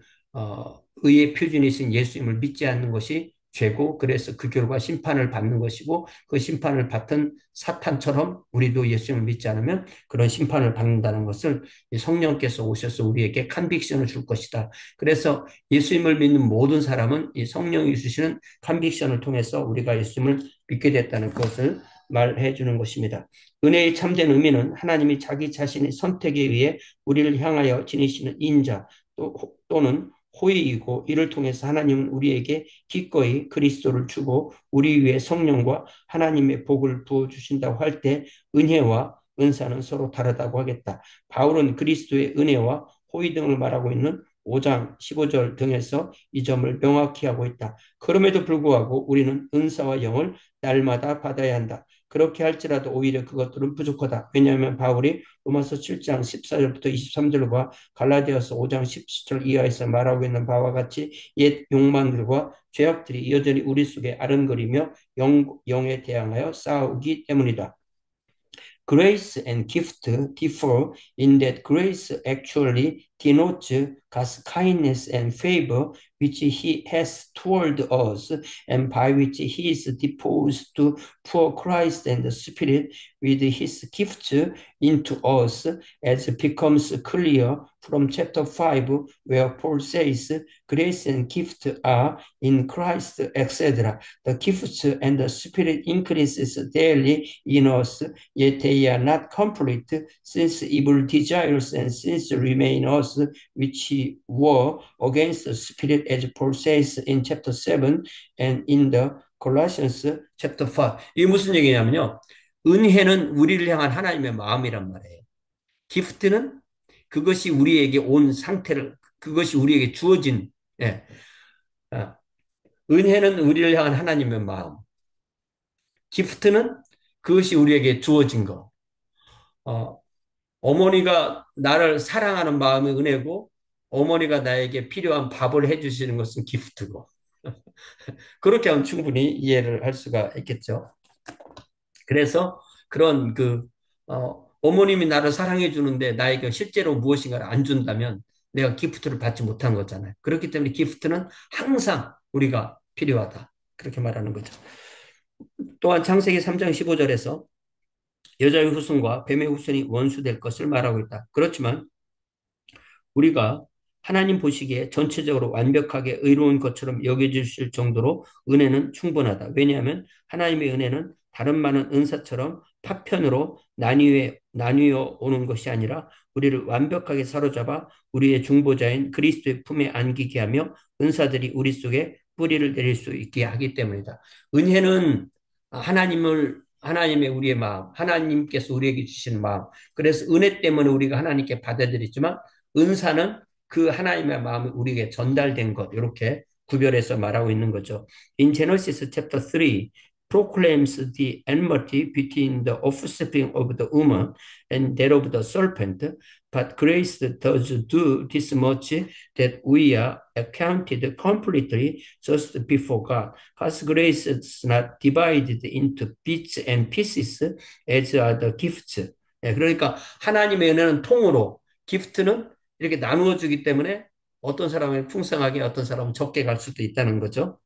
의의 표준이신 예수님을 믿지 않는 것이 죄고 그래서 그 결과 심판을 받는 것이고 그 심판을 받은 사탄처럼 우리도 예수님을 믿지 않으면 그런 심판을 받는다는 것을 성령께서 오셔서 우리에게 컨빅션을 줄 것이다. 그래서 예수님을 믿는 모든 사람은 이 성령이 주시는 컨빅션을 통해서 우리가 예수님을 믿게 됐다는 것을 말해 주는 것입니다. 은혜의 참된 의미는 하나님이 자기 자신의 선택에 의해 우리를 향하여 지니시는 인자 또는 호의이고 이를 통해서 하나님은 우리에게 기꺼이 그리스도를 주고 우리 위에 성령과 하나님의 복을 부어주신다고 할 때 은혜와 은사는 서로 다르다고 하겠다. 바울은 그리스도의 은혜와 호의 등을 말하고 있는 5장 15절 등에서 이 점을 명확히 하고 있다. 그럼에도 불구하고 우리는 은사와 영을 날마다 받아야 한다. 그렇게 할지라도 오히려 그것들은 부족하다. 왜냐하면 바울이 로마서 7장 14절부터 23절과 갈라디아서 5장 17절 이하에서 말하고 있는 바와 같이 옛 욕망들과 죄악들이 여전히 우리 속에 아른거리며 영에 대항하여 싸우기 때문이다. Grace and gift differ in that grace actually denotes God's kindness and favor which he has toward us and by which he is disposed to pour Christ and the Spirit with his gifts into us as becomes clear from chapter 5 where Paul says grace and gift are in Christ etc. The gifts and the Spirit increases daily in us yet they are not complete, since evil desires and sins remain us, which war against the Spirit, as Paul says in chapter 7 and in the Colossians chapter 5. 이게 무슨 얘기냐면요. 은혜는 우리를 향한 하나님의 마음이란 말이에요. 기프트는 그것이 우리에게 온 상태를, 그것이 우리에게 주어진, 예. 은혜는 우리를 향한 하나님의 마음. 기프트는 그것이 우리에게 주어진 거. 어, 어머니가 나를 사랑하는 마음이 은혜고 어머니가 나에게 필요한 밥을 해주시는 것은 기프트고 그렇게 하면 충분히 이해를 할 수가 있겠죠. 그래서 그런 어머님이 나를 사랑해 주는데 나에게 실제로 무엇인가를 안 준다면 내가 기프트를 받지 못한 거잖아요. 그렇기 때문에 기프트는 항상 우리가 필요하다. 그렇게 말하는 거죠. 또한 창세기 3장 15절에서 여자의 후손과 뱀의 후손이 원수될 것을 말하고 있다. 그렇지만 우리가 하나님 보시기에 전체적으로 완벽하게 의로운 것처럼 여겨주실 정도로 은혜는 충분하다. 왜냐하면 하나님의 은혜는 다른 많은 은사처럼 파편으로 나뉘어 오는 것이 아니라 우리를 완벽하게 사로잡아 우리의 중보자인 그리스도의 품에 안기게 하며 은사들이 우리 속에 뿌리를 내릴 수 있게 하기 때문이다. 은혜는 하나님의 우리의 마음, 하나님께서 우리에게 주시는 마음. 그래서 은혜 때문에 우리가 하나님께 받아들이지만 은사는 그 하나님의 마음이 우리에게 전달된 것, 이렇게 구별해서 말하고 있는 거죠. In Genesis chapter 3, proclaims the enmity between the offspring of the woman and that of the serpent, but grace does do this much that we are accounted completely just before God. God's grace is not divided into bits and pieces as are the gifts. 그러니까 하나님의 은혜는 통으로, 기프트는 이렇게 나누어 주기 때문에 어떤 사람은 풍성하게 어떤 사람은 적게 갈 수도 있다는 거죠.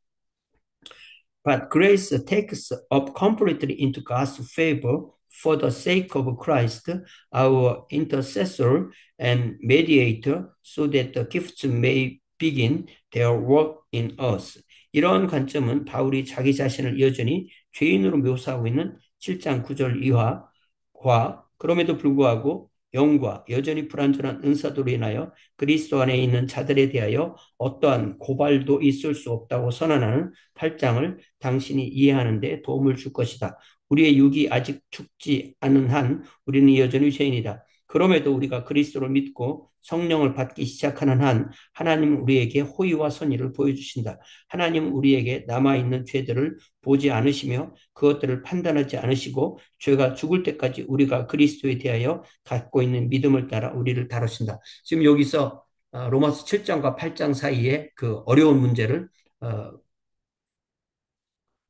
But grace takes up completely into God's favor for the sake of Christ, our intercessor and mediator, so that the gifts may begin their work in us. 이러한 관점은 바울이 자기 자신을 여전히 죄인으로 묘사하고 있는 7장 9절 이하와 그럼에도 불구하고 영과 여전히 불완전한 은사도로 인하여 그리스도 안에 있는 자들에 대하여 어떠한 고발도 있을 수 없다고 선언하는 8장을 당신이 이해하는 데 도움을 줄 것이다. 우리의 육이 아직 죽지 않은 한 우리는 여전히 죄인이다. 그럼에도 우리가 그리스도를 믿고 성령을 받기 시작하는 한 하나님은 우리에게 호의와 선의를 보여주신다. 하나님은 우리에게 남아있는 죄들을 보지 않으시며 그것들을 판단하지 않으시고 죄가 죽을 때까지 우리가 그리스도에 대하여 갖고 있는 믿음을 따라 우리를 다루신다. 지금 여기서 로마서 7장과 8장 사이에 그 어려운 문제를 어,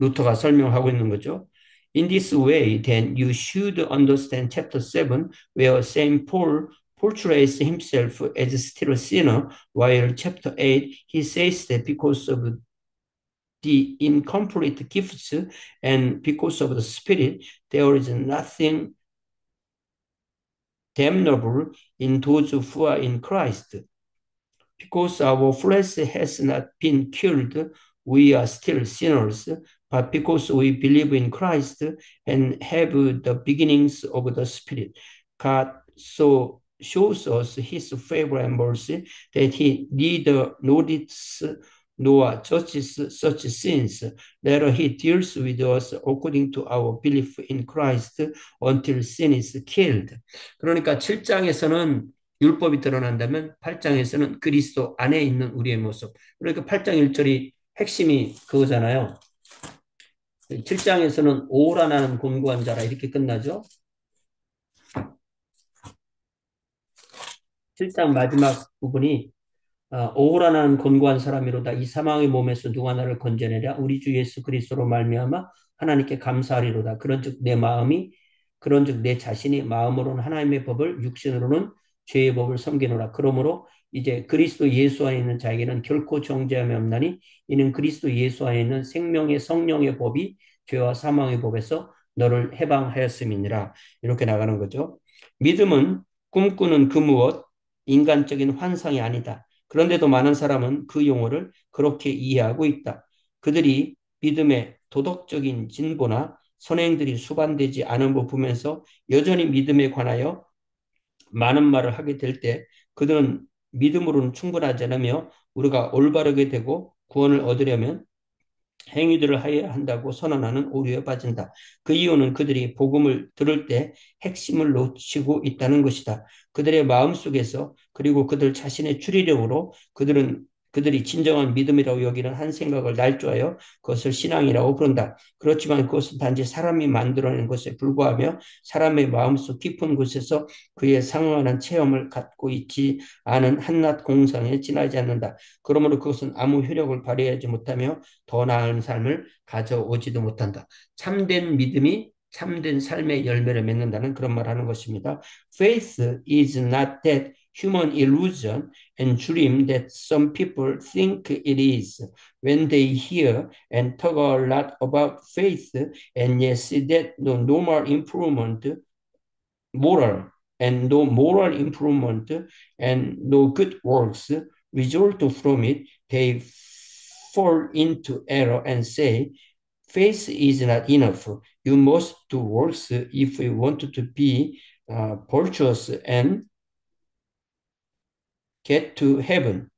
루터가 설명하고 있는 거죠. In this way, then you should understand chapter 7, where Saint Paul portrays himself as still a sinner, while chapter 8, he says that because of the incomplete gifts and because of the Spirit, there is nothing damnable in those who are in Christ. Because our flesh has not been killed, we are still sinners, but because we believe in Christ and have the beginnings of the Spirit, God so shows us his favor and mercy that he neither notices nor judges such sins. Rather, he deals with us according to our belief in Christ until sin is killed. 그러니까 7장에서는 율법이 드러난다면 8장에서는 그리스도 안에 있는 우리의 모습. 그러니까 8장 1절이 핵심이 그거잖아요. 7장에서는 오라나는 곤고한 자라 이렇게 끝나죠. 7장 마지막 부분이 오호라는 곤고한 사람이로다 이 사망의 몸에서 누가 나를 건져내랴 우리 주 예수 그리스도로 말미암아 하나님께 감사하리로다. 그런즉 내 마음이 그런즉 내 자신이 마음으로는 하나님의 법을 육신으로는 죄의 법을 섬기노라. 그러므로 이제 그리스도 예수 안에 있는 자에게는 결코 정죄함이 없나니 이는 그리스도 예수 안에 있는 생명의 성령의 법이 죄와 사망의 법에서 너를 해방하였음이니라. 이렇게 나가는 거죠. 믿음은 꿈꾸는 그 무엇 인간적인 환상이 아니다. 그런데도 많은 사람은 그 용어를 그렇게 이해하고 있다. 그들이 믿음의 도덕적인 진보나 선행들이 수반되지 않음을 보면서 여전히 믿음에 관하여 많은 말을 하게 될 때 그들은 믿음으로는 충분하지 않으며 우리가 올바르게 되고 구원을 얻으려면 행위들을 하여야 한다고 선언하는 오류에 빠진다. 그 이유는 그들이 복음을 들을 때 핵심을 놓치고 있다는 것이다. 그들의 마음속에서 그리고 그들 자신의 추리력으로 그들이 진정한 믿음이라고 여기는 한 생각을 날조하여 그것을 신앙이라고 부른다. 그렇지만 그것은 단지 사람이 만들어낸 것에 불과하며 사람의 마음속 깊은 곳에서 그에 상응하는 체험을 갖고 있지 않은 한낱 공상에 지나지 않는다. 그러므로 그것은 아무 효력을 발휘하지 못하며 더 나은 삶을 가져오지도 못한다. 참된 믿음이 참된 삶의 열매를 맺는다는 그런 말을 하는 것입니다. Faith is not that human illusion and dream that some people think it is. When they hear and talk a lot about faith and yet see that no normal improvement, moral and no moral improvement and no good works result from it, they fall into error and say, faith is not enough. You must do works if you want to be virtuous and get to heaven.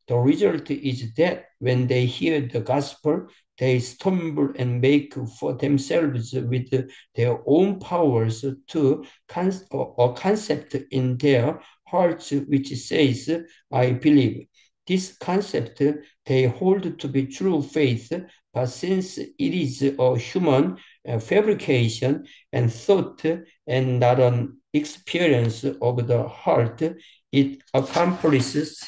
The result is that when they hear the gospel, they stumble and make for themselves with their own powers to a concept in their hearts which says, I believe. This concept they hold to be true faith, but since it is a human fabrication and thought and not an experience of the heart, it accomplishes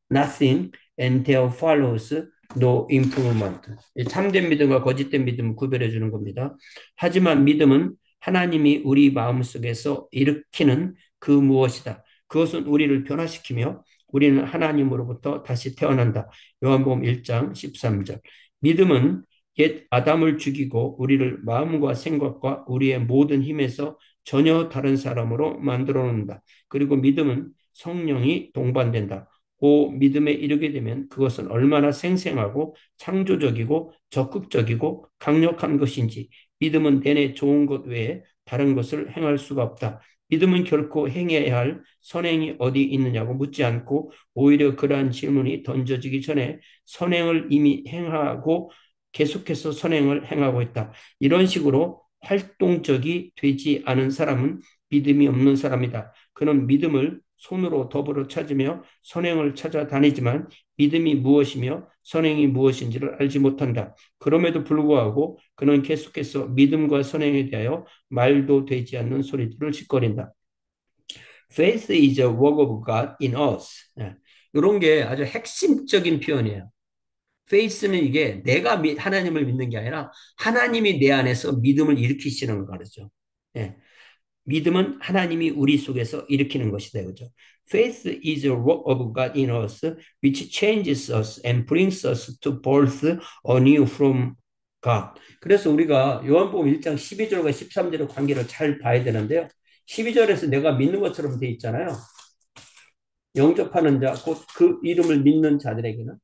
nothing and there follows no improvement. 참된 믿음과 거짓된 믿음을 구별해 주는 겁니다. 하지만 믿음은 하나님이 우리 마음속에서 일으키는 그 무엇이다. 그것은 우리를 변화시키며 우리는 하나님으로부터 다시 태어난다. 요한복음 1장 13절. 믿음은 옛 아담을 죽이고 우리를 마음과 생각과 우리의 모든 힘에서 전혀 다른 사람으로 만들어 놓는다. 그리고 믿음은 성령이 동반된다. 그 믿음에 이르게 되면 그것은 얼마나 생생하고 창조적이고 적극적이고 강력한 것인지 믿음은 내내 좋은 것 외에 다른 것을 행할 수가 없다. 믿음은 결코 행해야 할 선행이 어디 있느냐고 묻지 않고 오히려 그러한 질문이 던져지기 전에 선행을 이미 행하고 계속해서 선행을 행하고 있다. 이런 식으로 활동적이 되지 않은 사람은 믿음이 없는 사람이다. 그는 믿음을 손으로 더불어 찾으며 선행을 찾아다니지만 믿음이 무엇이며 선행이 무엇인지를 알지 못한다. 그럼에도 불구하고 그는 계속해서 믿음과 선행에 대하여 말도 되지 않는 소리들을 짓거린다. Faith is a work of God in us. 예. 이런 게 아주 핵심적인 표현이에요. Faith는 이게 내가 하나님을 믿는 게 아니라 하나님이 내 안에서 믿음을 일으키시는 걸 가르쳐. 예. 믿음은 하나님이 우리 속에서 일으키는 것이다. 그죠? Faith is a work of God in us, which changes us and brings us to birth anew from God. 그래서 우리가 요한복음 1장 12절과 13절의 관계를 잘 봐야 되는데요. 12절에서 내가 믿는 것처럼 돼 있잖아요. 영접하는 자, 곧 그 이름을 믿는 자들에게는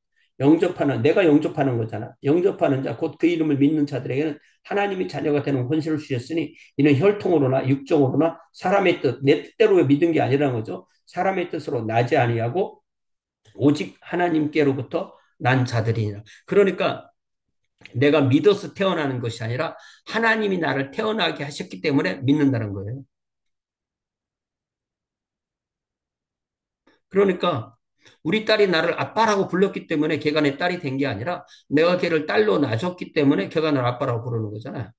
내가 영접하는 거잖아. 영접하는 자, 곧 그 이름을 믿는 자들에게는 하나님이 자녀가 되는 권세를 주셨으니 이는 혈통으로나 육정으로나 사람의 뜻, 내 뜻대로 믿은 게 아니라는 거죠. 사람의 뜻으로 나지 아니하고 오직 하나님께로부터 난 자들이니라. 그러니까 내가 믿어서 태어나는 것이 아니라 하나님이 나를 태어나게 하셨기 때문에 믿는다는 거예요. 그러니까 우리 딸이 나를 아빠라고 불렀기 때문에 걔가 내 딸이 된 게 아니라 내가 걔를 딸로 낳아줬기 때문에 걔가 나를 아빠라고 부르는 거잖아요.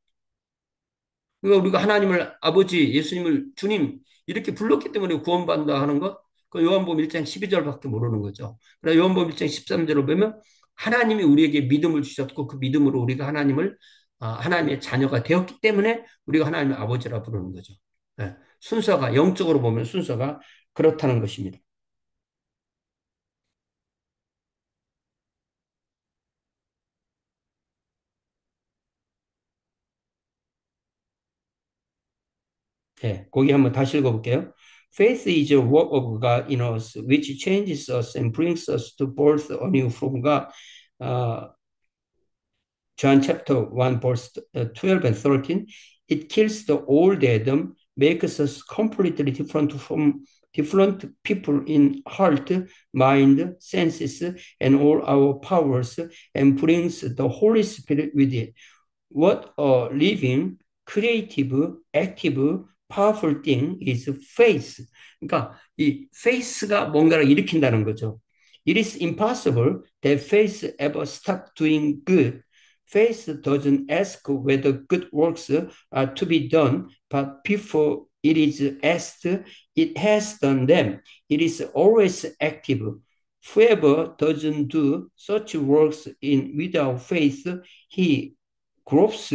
그러니까 우리가 하나님을 아버지, 예수님을 주님 이렇게 불렀기 때문에 구원받는다 하는 것, 그 요한복음 1장 12절밖에 모르는 거죠. 그러나 요한복음 1장 13절을 보면 하나님이 우리에게 믿음을 주셨고 그 믿음으로 우리가 하나님의 자녀가 되었기 때문에 우리가 하나님의 아버지라 부르는 거죠. 예, 순서가 영적으로 보면 순서가 그렇다는 것입니다. 예, 거기 한번 다시 읽어볼게요. Faith is a work of God in us, which changes us and brings us to birth anew from God. Uh, John chapter 1, verse 12 and 13. It kills the old Adam, makes us completely different from different people in heart, mind, senses, and all our powers, and brings the Holy Spirit with it. What a living, creative, active, powerful thing is faith. 그러니까 이 faith가 뭔가를 일으킨다는 거죠. It is impossible that faith ever stop doing good. Faith doesn't ask whether good works are to be done, but before it is asked, it has done them. It is always active. Whoever doesn't do such works in without faith, he gropes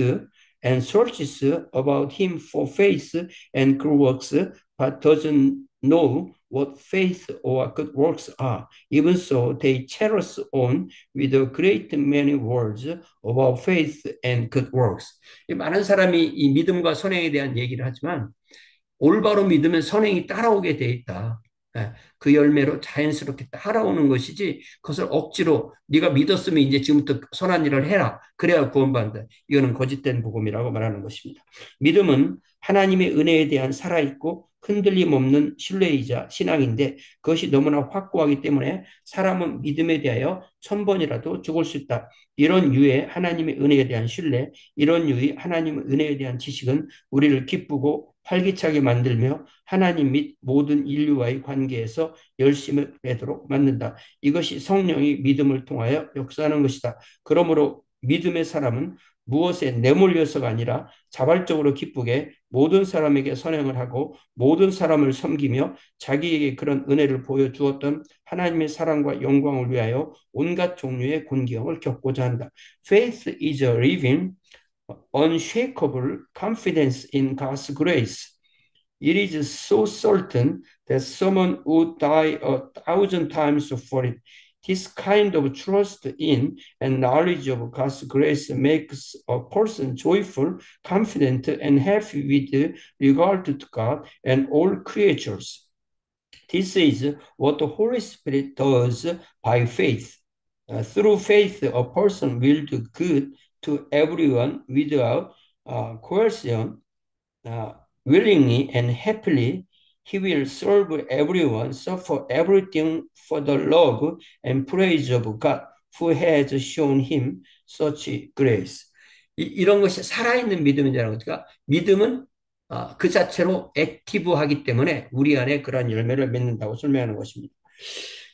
and searches about him for faith and good works, but doesn't know what faith or good works are. Even so, they cherish on with a great many words about faith and good works. 많은 사람이 이 믿음과 선행에 대한 얘기를 하지만 올바로 믿으면 선행이 따라오게 돼 있다. 예, 그 열매로 자연스럽게 따라오는 것이지 그것을 억지로 네가 믿었으면 이제 지금부터 선한 일을 해라. 그래야 구원받는다. 이거는 거짓된 복음이라고 말하는 것입니다. 믿음은 하나님의 은혜에 대한 살아있고 흔들림 없는 신뢰이자 신앙인데 그것이 너무나 확고하기 때문에 사람은 믿음에 대하여 1000번이라도 죽을 수 있다. 이런 유의 하나님의 은혜에 대한 신뢰, 이런 유의 하나님의 은혜에 대한 지식은 우리를 기쁘고 활기차게 만들며 하나님 및 모든 인류와의 관계에서 열심을 내도록 만든다. 이것이 성령이 믿음을 통하여 역사하는 것이다. 그러므로 믿음의 사람은 무엇에 내몰려서가 아니라 자발적으로 기쁘게 모든 사람에게 선행을 하고 모든 사람을 섬기며 자기에게 그런 은혜를 보여주었던 하나님의 사랑과 영광을 위하여 온갖 종류의 곤경을 겪고자 한다. Faith is a living unshakable confidence in God's grace. It is so certain that someone would die 1,000 times for it. This kind of trust in and knowledge of God's grace makes a person joyful, confident, and happy with regard to God and all creatures. This is what the Holy Spirit does by faith. Through faith, a person will do good to everyone without coercion, willingly and happily, He will serve everyone, suffer everything for the love and praise of God, who has shown him such grace. 이런 것이 살아있는 믿음이라는 거니까 믿음은 그 자체로 액티브하기 때문에 우리 안에 그러한 열매를 맺는다고 설명하는 것입니다.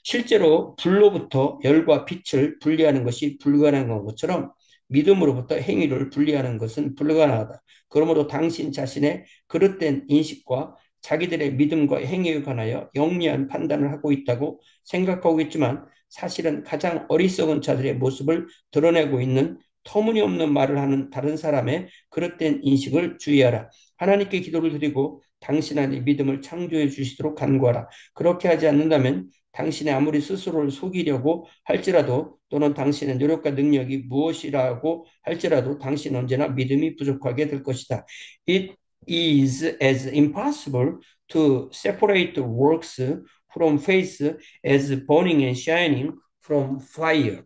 실제로 불로부터 열과 빛을 분리하는 것이 불가능한 것처럼 믿음으로부터 행위를 분리하는 것은 불가능하다. 그러므로 당신 자신의 그릇된 인식과 자기들의 믿음과 행위에 관하여 영리한 판단을 하고 있다고 생각하고 있지만 사실은 가장 어리석은 자들의 모습을 드러내고 있는 터무니없는 말을 하는 다른 사람의 그릇된 인식을 주의하라. 하나님께 기도를 드리고 당신 안에 믿음을 창조해 주시도록 간구하라. 그렇게 하지 않는다면 당신의 아무리 스스로를 속이려고 할지라도 또는 당신의 노력과 능력이 무엇이라고 할지라도 당신은 언제나 믿음이 부족하게 될 것이다. It is as impossible to separate works from faith as burning and shining from fire.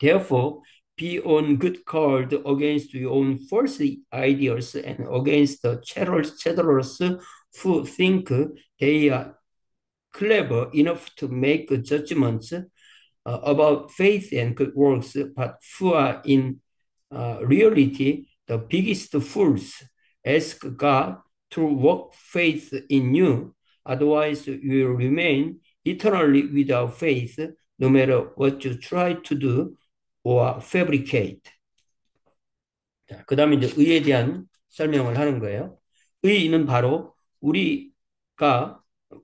Therefore, be on good guard against your own false ideas and against the chatterers who think they are clever enough to make judgments about faith and good works, but who are in reality the biggest fools. Ask God to work faith in you, otherwise you will remain eternally without faith, no matter what you try to do or fabricate. 그 다음에 이제 의에 대한 설명을 하는 거예요. 의는 바로 우리가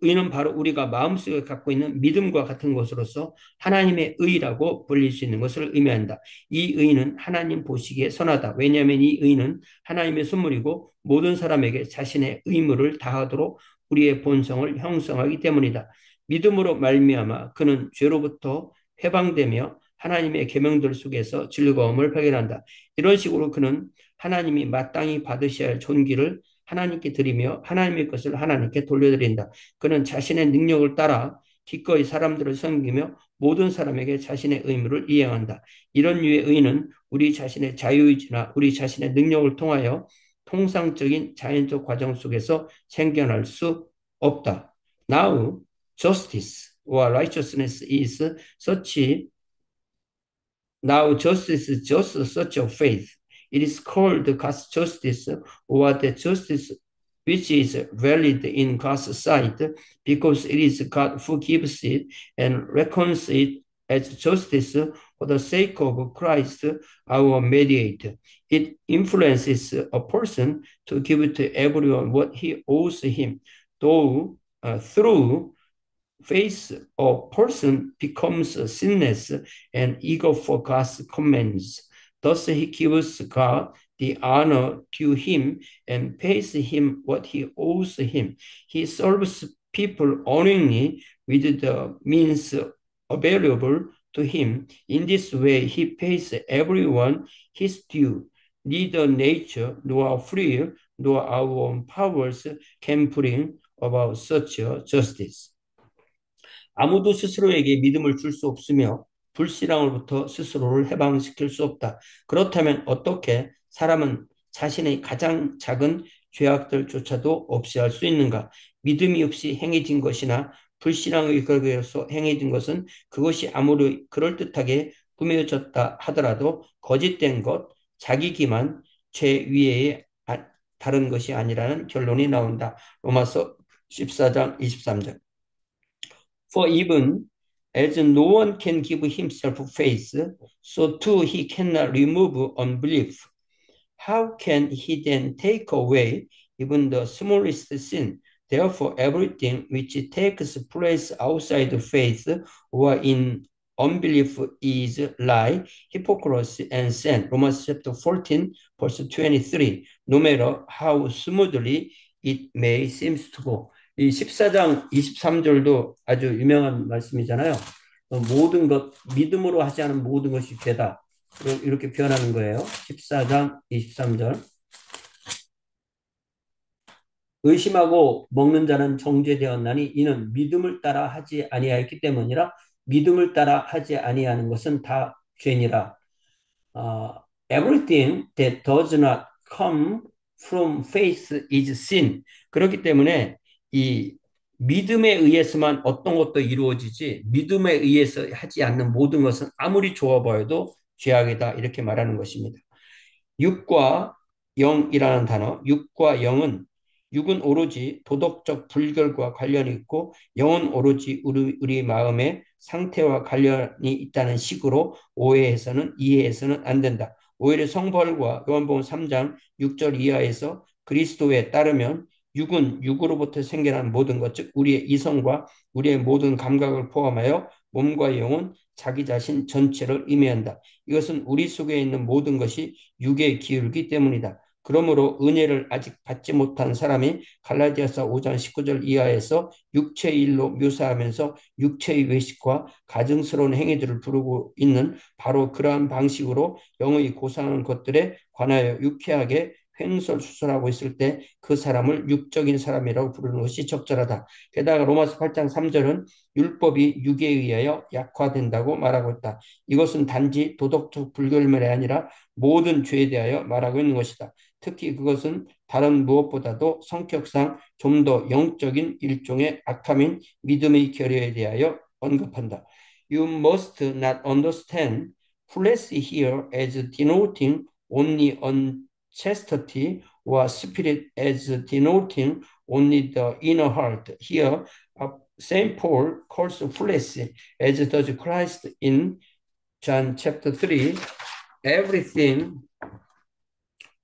의는 바로 우리가 마음속에 갖고 있는 믿음과 같은 것으로서 하나님의 의라고 불릴 수 있는 것을 의미한다. 이 의는 하나님 보시기에 선하다. 왜냐하면 이 의는 하나님의 선물이고 모든 사람에게 자신의 의무를 다하도록 우리의 본성을 형성하기 때문이다. 믿음으로 말미암아 그는 죄로부터 해방되며 하나님의 계명들 속에서 즐거움을 발견한다. 이런 식으로 그는 하나님이 마땅히 받으셔야 할 존귀를 하나님께 드리며 하나님의 것을 하나님께 돌려드린다. 그는 자신의 능력을 따라 기꺼이 사람들을 섬기며 모든 사람에게 자신의 의무를 이행한다. 이런 류의 의는 우리 자신의 자유의지나 우리 자신의 능력을 통하여 통상적인 자연적 과정 속에서 생겨날 수 없다. Now, justice or righteousness is such Now justice is just such a faith. It is called God's justice or the justice which is valid in God's sight because it is God who gives it and reckons it as justice for the sake of Christ, our mediator. It influences a person to give to everyone what he owes him, though through faith, a person becomes sinless and eager for God's commands. Thus, he gives God the honor due him and pays him what he owes him. He serves people honoringly with the means available to him. In this way, he pays everyone his due. Neither nature nor free will nor our own powers can bring about such a justice. 아무도 스스로에게 믿음을 줄 수 없으며 불신앙으로부터 스스로를 해방시킬 수 없다. 그렇다면 어떻게 사람은 자신의 가장 작은 죄악들조차도 없이 할 수 있는가? 믿음이 없이 행해진 것이나 불신앙의 결과로서 행해진 것은 그것이 아무리 그럴듯하게 꾸며졌다 하더라도 거짓된 것, 자기 기만, 죄 위에 다른 것이 아니라는 결론이 나온다. 로마서 14장 23절. For even as no one can give himself faith, so too he cannot remove unbelief. How can he then take away even the smallest sin? Therefore, everything which takes place outside faith or in unbelief is lie, hypocrisy, and sin. Romans chapter 14, verse 23. No matter how smoothly it may seem to go. 이 14장 23절도 아주 유명한 말씀이잖아요. 모든 것, 믿음으로 하지 않은 모든 것이 죄다. 이렇게 표현하는 거예요. 14장 23절. 의심하고 먹는 자는 정죄되었나니 이는 믿음을 따라 하지 아니하였기 때문이라. 믿음을 따라 하지 아니하는 것은 다 죄니라. Everything that does not come from faith is sin. 그렇기 때문에 이 믿음에 의해서만 어떤 것도 이루어지지 믿음에 의해서 하지 않는 모든 것은 아무리 좋아 보여도 죄악이다 이렇게 말하는 것입니다. 육과 영이라는 단어, 육과 영은 육은 오로지 도덕적 불결과 관련이 있고 영은 오로지 우리 마음의 상태와 관련이 있다는 식으로 오해해서는 이해해서는 안 된다. 오히려 성벌과 요한복음 3장 6절 이하에서 그리스도에 따르면 육은 육으로부터 생겨난 모든 것, 즉 우리의 이성과 우리의 모든 감각을 포함하여 몸과 영은 자기 자신 전체를 의미한다. 이것은 우리 속에 있는 모든 것이 육에 기울기 때문이다. 그러므로 은혜를 아직 받지 못한 사람이 갈라디아서 5장 19절 이하에서 육체의 일로 묘사하면서 육체의 외식과 가증스러운 행위들을 부르고 있는 바로 그러한 방식으로 영의 고상한 것들에 관하여 유쾌하게 횡설수설하고 있을 때 그 사람을 육적인 사람이라고 부르는 것이 적절하다. 게다가 로마서 8장 3절은 율법이 육에 의하여 약화된다고 말하고 있다. 이것은 단지 도덕적 불결면이 아니라 모든 죄에 대하여 말하고 있는 것이다. 특히 그것은 다른 무엇보다도 성격상 좀 더 영적인 일종의 악함인 믿음의 결여에 대하여 언급한다. You must not understand flesh here as denoting only unchastity or spirit as denoting only the inner heart. Here, St. Paul calls flesh, as does Christ in John chapter 3, everything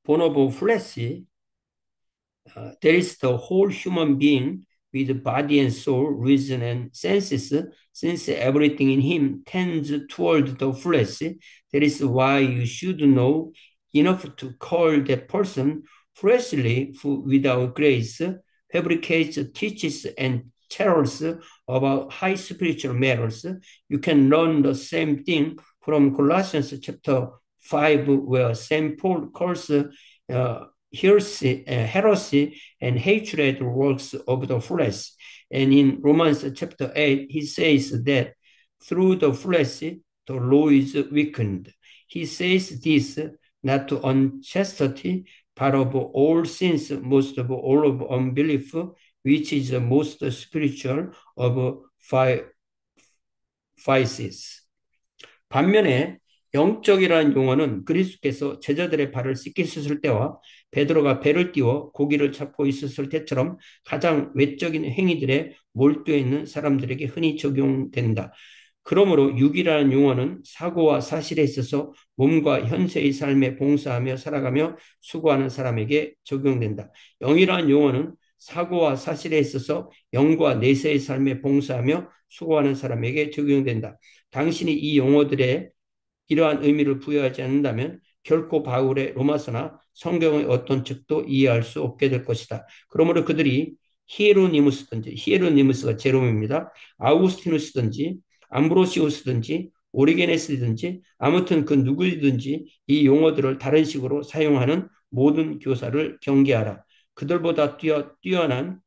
born of flesh, there is the whole human being with body and soul, reason and senses, since everything in him tends toward the flesh. That is why you should know enough to call that person fleshly who without grace fabricates, teaches, and tells about high spiritual matters. You can learn the same thing from Colossians chapter 5, where St. Paul calls heresy and hatred works of the flesh. And in Romans chapter 8, he says that through the flesh, the law is weakened. He says this not to unchastity, but of all sins, most of all of unbelief, which is the most spiritual of vices. 반면에 영적이라는 용어는 그리스도께서 제자들의 발을 씻기셨을 때와 베드로가 배를 띄워 고기를 잡고 있었을 때처럼 가장 외적인 행위들에 몰두해 있는 사람들에게 흔히 적용된다. 그러므로 육이라는 용어는 사고와 사실에 있어서 몸과 현세의 삶에 봉사하며 살아가며 수고하는 사람에게 적용된다. 영이라는 용어는 사고와 사실에 있어서 영과 내세의 삶에 봉사하며 수고하는 사람에게 적용된다. 당신이 이 용어들에 이러한 의미를 부여하지 않는다면 결코 바울의 로마서나 성경의 어떤 책도 이해할 수 없게 될 것이다. 그러므로 그들이 히에로니무스가 제롬입니다. 아우구스티누스든지 암브로시우스든지 오리게네스든지 아무튼 그 누구든지 이 용어들을 다른 식으로 사용하는 모든 교사를 경계하라. 그들보다 뛰어난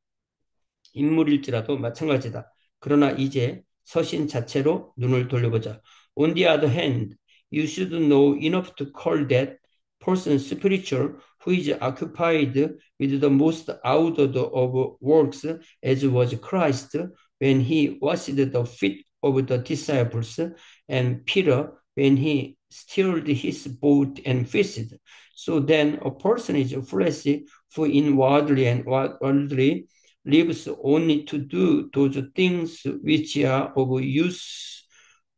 인물일지라도 마찬가지다. 그러나 이제 서신 자체로 눈을 돌려보자. On the other hand, you should know enough to call that person spiritual who is occupied with the most outward of works, as was Christ when he washed the feet of the disciples, and Peter when he steered his boat and fished. So then a person is fleshly who inwardly and outwardly lives only to do those things which are of use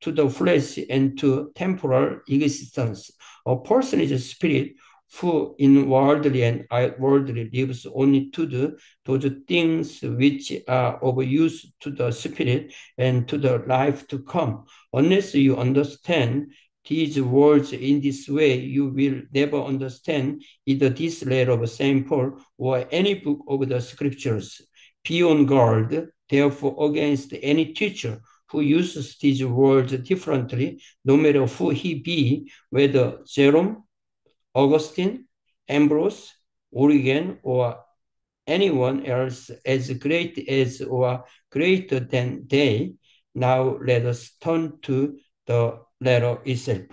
to the flesh and to temporal existence. A person is a spirit who inwardly and outwardly lives only to do those things which are of use to the spirit and to the life to come. Unless you understand these words in this way, you will never understand either this letter of St. Paul or any book of the scriptures. Be on guard, therefore, against any teacher who uses these words differently, no matter who he be, whether Jerome, Augustine, Ambrose, Origen, or anyone else as great as or greater than they. Now let us turn to the letter itself.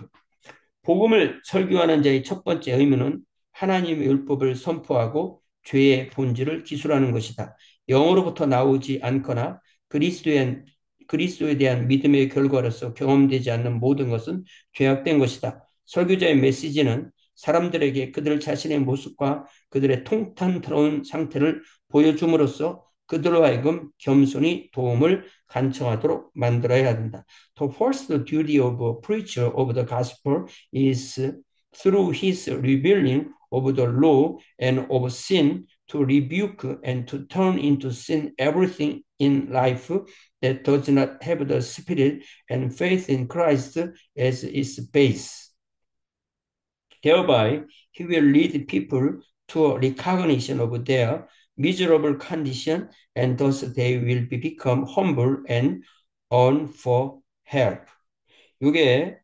복음을 설교하는 자의 첫 번째 의무는 하나님의 율법을 선포하고 죄의 본질을 기술하는 것이다. 영으로부터 나오지 않거나 그리스도에, 그리스도에 대한 믿음의 결과로서 경험되지 않는 모든 것은 죄악된 것이다. 설교자의 메시지는 사람들에게 그들 자신의 모습과 그들의 통탄스러운 상태를 보여줌으로써 그들로 하여금 겸손히 도움을 간청하도록 만들어야 한다. To force the duty of a preacher of the gospel is through his revealing of the law and of sin to rebuke and to turn into sin everything in life that does not have the spirit and faith in Christ as its base. Thereby, he will lead people to a recognition of their miserable condition, and thus they will become humble and earn for help. 이게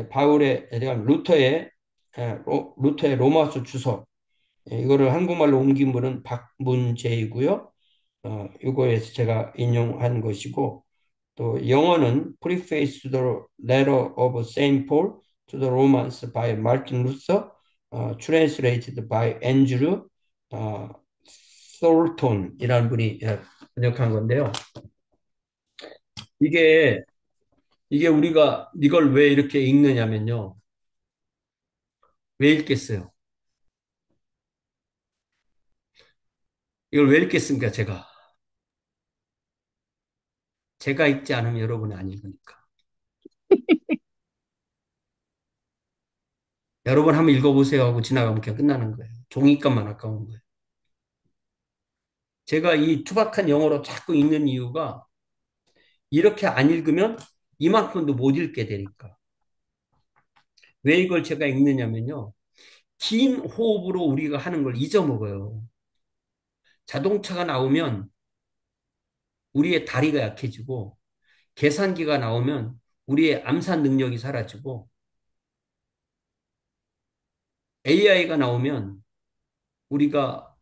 바울의 루터의 루터의 로마서 주석 이거를 한국말로 옮긴 분은 박문재이고요. 이거에서 제가 인용한 것이고 또 영어는 Preface to the Letter of Saint Paul to the Romans by Martin Luther, translated by Andrew Thornton이라는 분이 번역한 건데요. 이게 우리가 이걸 왜 이렇게 읽느냐면요. 왜 읽겠어요? 이걸 왜 읽겠습니까, 제가? 제가 읽지 않으면 여러분이 안 읽으니까. 여러분 한번 읽어보세요 하고 지나가면 그냥 끝나는 거예요. 종이값만 아까운 거예요. 제가 이 투박한 영어로 자꾸 읽는 이유가 이렇게 안 읽으면 이만큼도 못 읽게 되니까. 왜 이걸 제가 읽느냐면요. 긴 호흡으로 우리가 하는 걸 잊어먹어요. 자동차가 나오면 우리의 다리가 약해지고 계산기가 나오면 우리의 암산 능력이 사라지고 AI가 나오면 우리가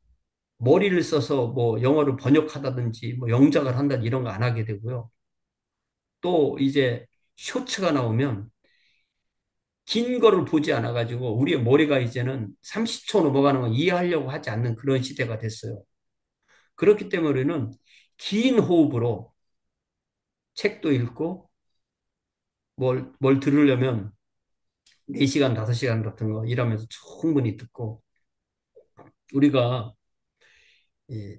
머리를 써서 뭐 영어를 번역하다든지 뭐 영작을 한다든지 이런 거 안 하게 되고요. 또 이제 쇼츠가 나오면 긴 거를 보지 않아 가지고 우리의 머리가 이제는 30초 넘어가는 걸 이해하려고 하지 않는 그런 시대가 됐어요. 그렇기 때문에 우리는 긴 호흡으로 책도 읽고 뭘 들으려면 4시간, 5시간 같은 거 일하면서 충분히 듣고 우리가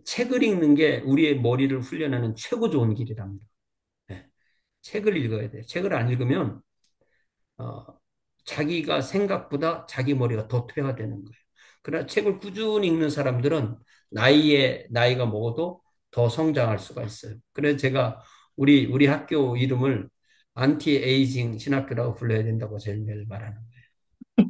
책을 읽는 게 우리의 머리를 훈련하는 최고 좋은 길이랍니다. 네. 책을 읽어야 돼요. 책을 안 읽으면 어, 자기가 생각보다 자기 머리가 더 퇴화되는 거예요. 그러나 책을 꾸준히 읽는 사람들은 나이가 먹어도 더 성장할 수가 있어요. 그래서 제가 우리 학교 이름을 안티 에이징 신학교라고 불러야 된다고 제일 매일 말하는 거예요.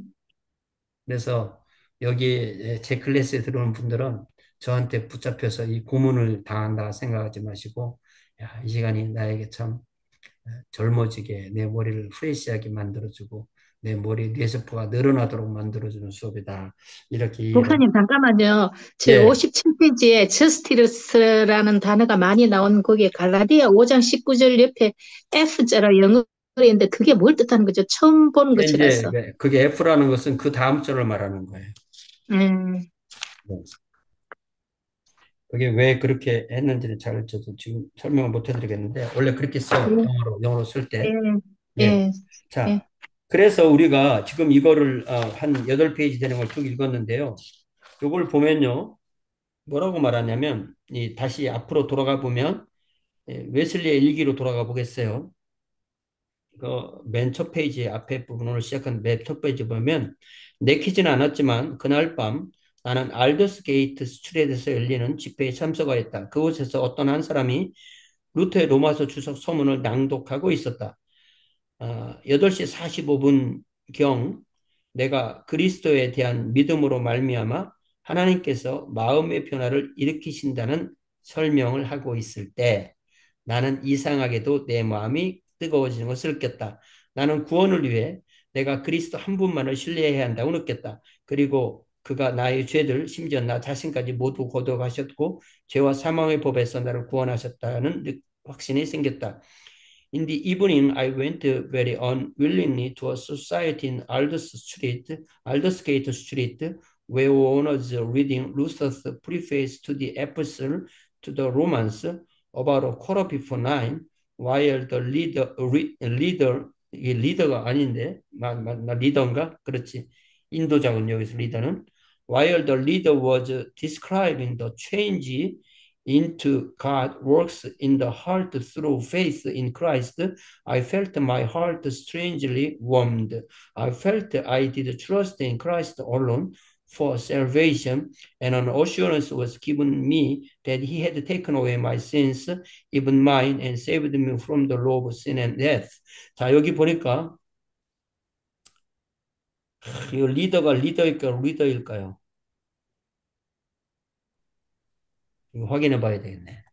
그래서 여기 제 클래스에 들어오는 분들은 저한테 붙잡혀서 이 고문을 당한다 생각하지 마시고 야, 이 시간이 나에게 참 젊어지게 내 머리를 프레시하게 만들어주고 내 머리 뇌세포가 늘어나도록 만들어주는 수업이다. 이렇게 이해를. 목사님, 잠깐만요. 저 네. 57페이지에 저스티스라는 단어가 많이 나온 거기에 갈라디아 5장 19절 옆에 F자라 영어로 있는데 그게 뭘 뜻하는 거죠? 처음 보는 그게 이제 것이라서. 그게 F라는 것은 그 다음 절을 말하는 거예요. 음, 네. 그게 왜 그렇게 했는지는 잘 저도 지금 설명을 못 해드리겠는데 원래 그렇게 써 예, 영어로 쓸 때. 예, 예. 예, 예. 자, 그래서 우리가 지금 이거를 한 8페이지 되는 걸 쭉 읽었는데요. 이걸 보면요. 뭐라고 말하냐면 다시 앞으로 돌아가 보면 웨슬리의 일기로 돌아가 보겠어요. 맨 첫 페이지 앞에 부분으로 시작한 맨 첫 페이지 보면 내키지는 않았지만 그날 밤 나는 알더스 게이트 스트레이트에서 열리는 집회에 참석하였다. 그곳에서 어떤 한 사람이 루터의 로마서 주석 서문을 낭독하고 있었다. 8시 45분경 내가 그리스도에 대한 믿음으로 말미암아 하나님께서 마음의 변화를 일으키신다는 설명을 하고 있을 때 나는 이상하게도 내 마음이 뜨거워지는 것을 느꼈다. 나는 구원을 위해 내가 그리스도 한 분만을 신뢰해야 한다고 느꼈다. 그리고 그가 나의 죄들, 심지어 나 자신까지 모두 거둬가셨고 죄와 사망의 법에서 나를 구원하셨다는 확신이 생겼다. In the evening, I went very unwillingly to a society in Aldersgate Street, where owners reading Luther's preface to the epistle to the Romans about a quarter before nine, while the leader 이게 리더가 아닌데 나 리더인가? 그렇지. 인도자군 여기서 리더는 while the leader was describing the change into God works in the heart through faith in Christ, I felt my heart strangely warmed. I felt I did trust in Christ alone for salvation, and an assurance was given me that he had taken away my sins, even mine, and saved me from the law of sin and death. 자, 여기 보니까 이 리더가 리더일까요? 리더일까요? 이거 확인해 봐야 되겠네.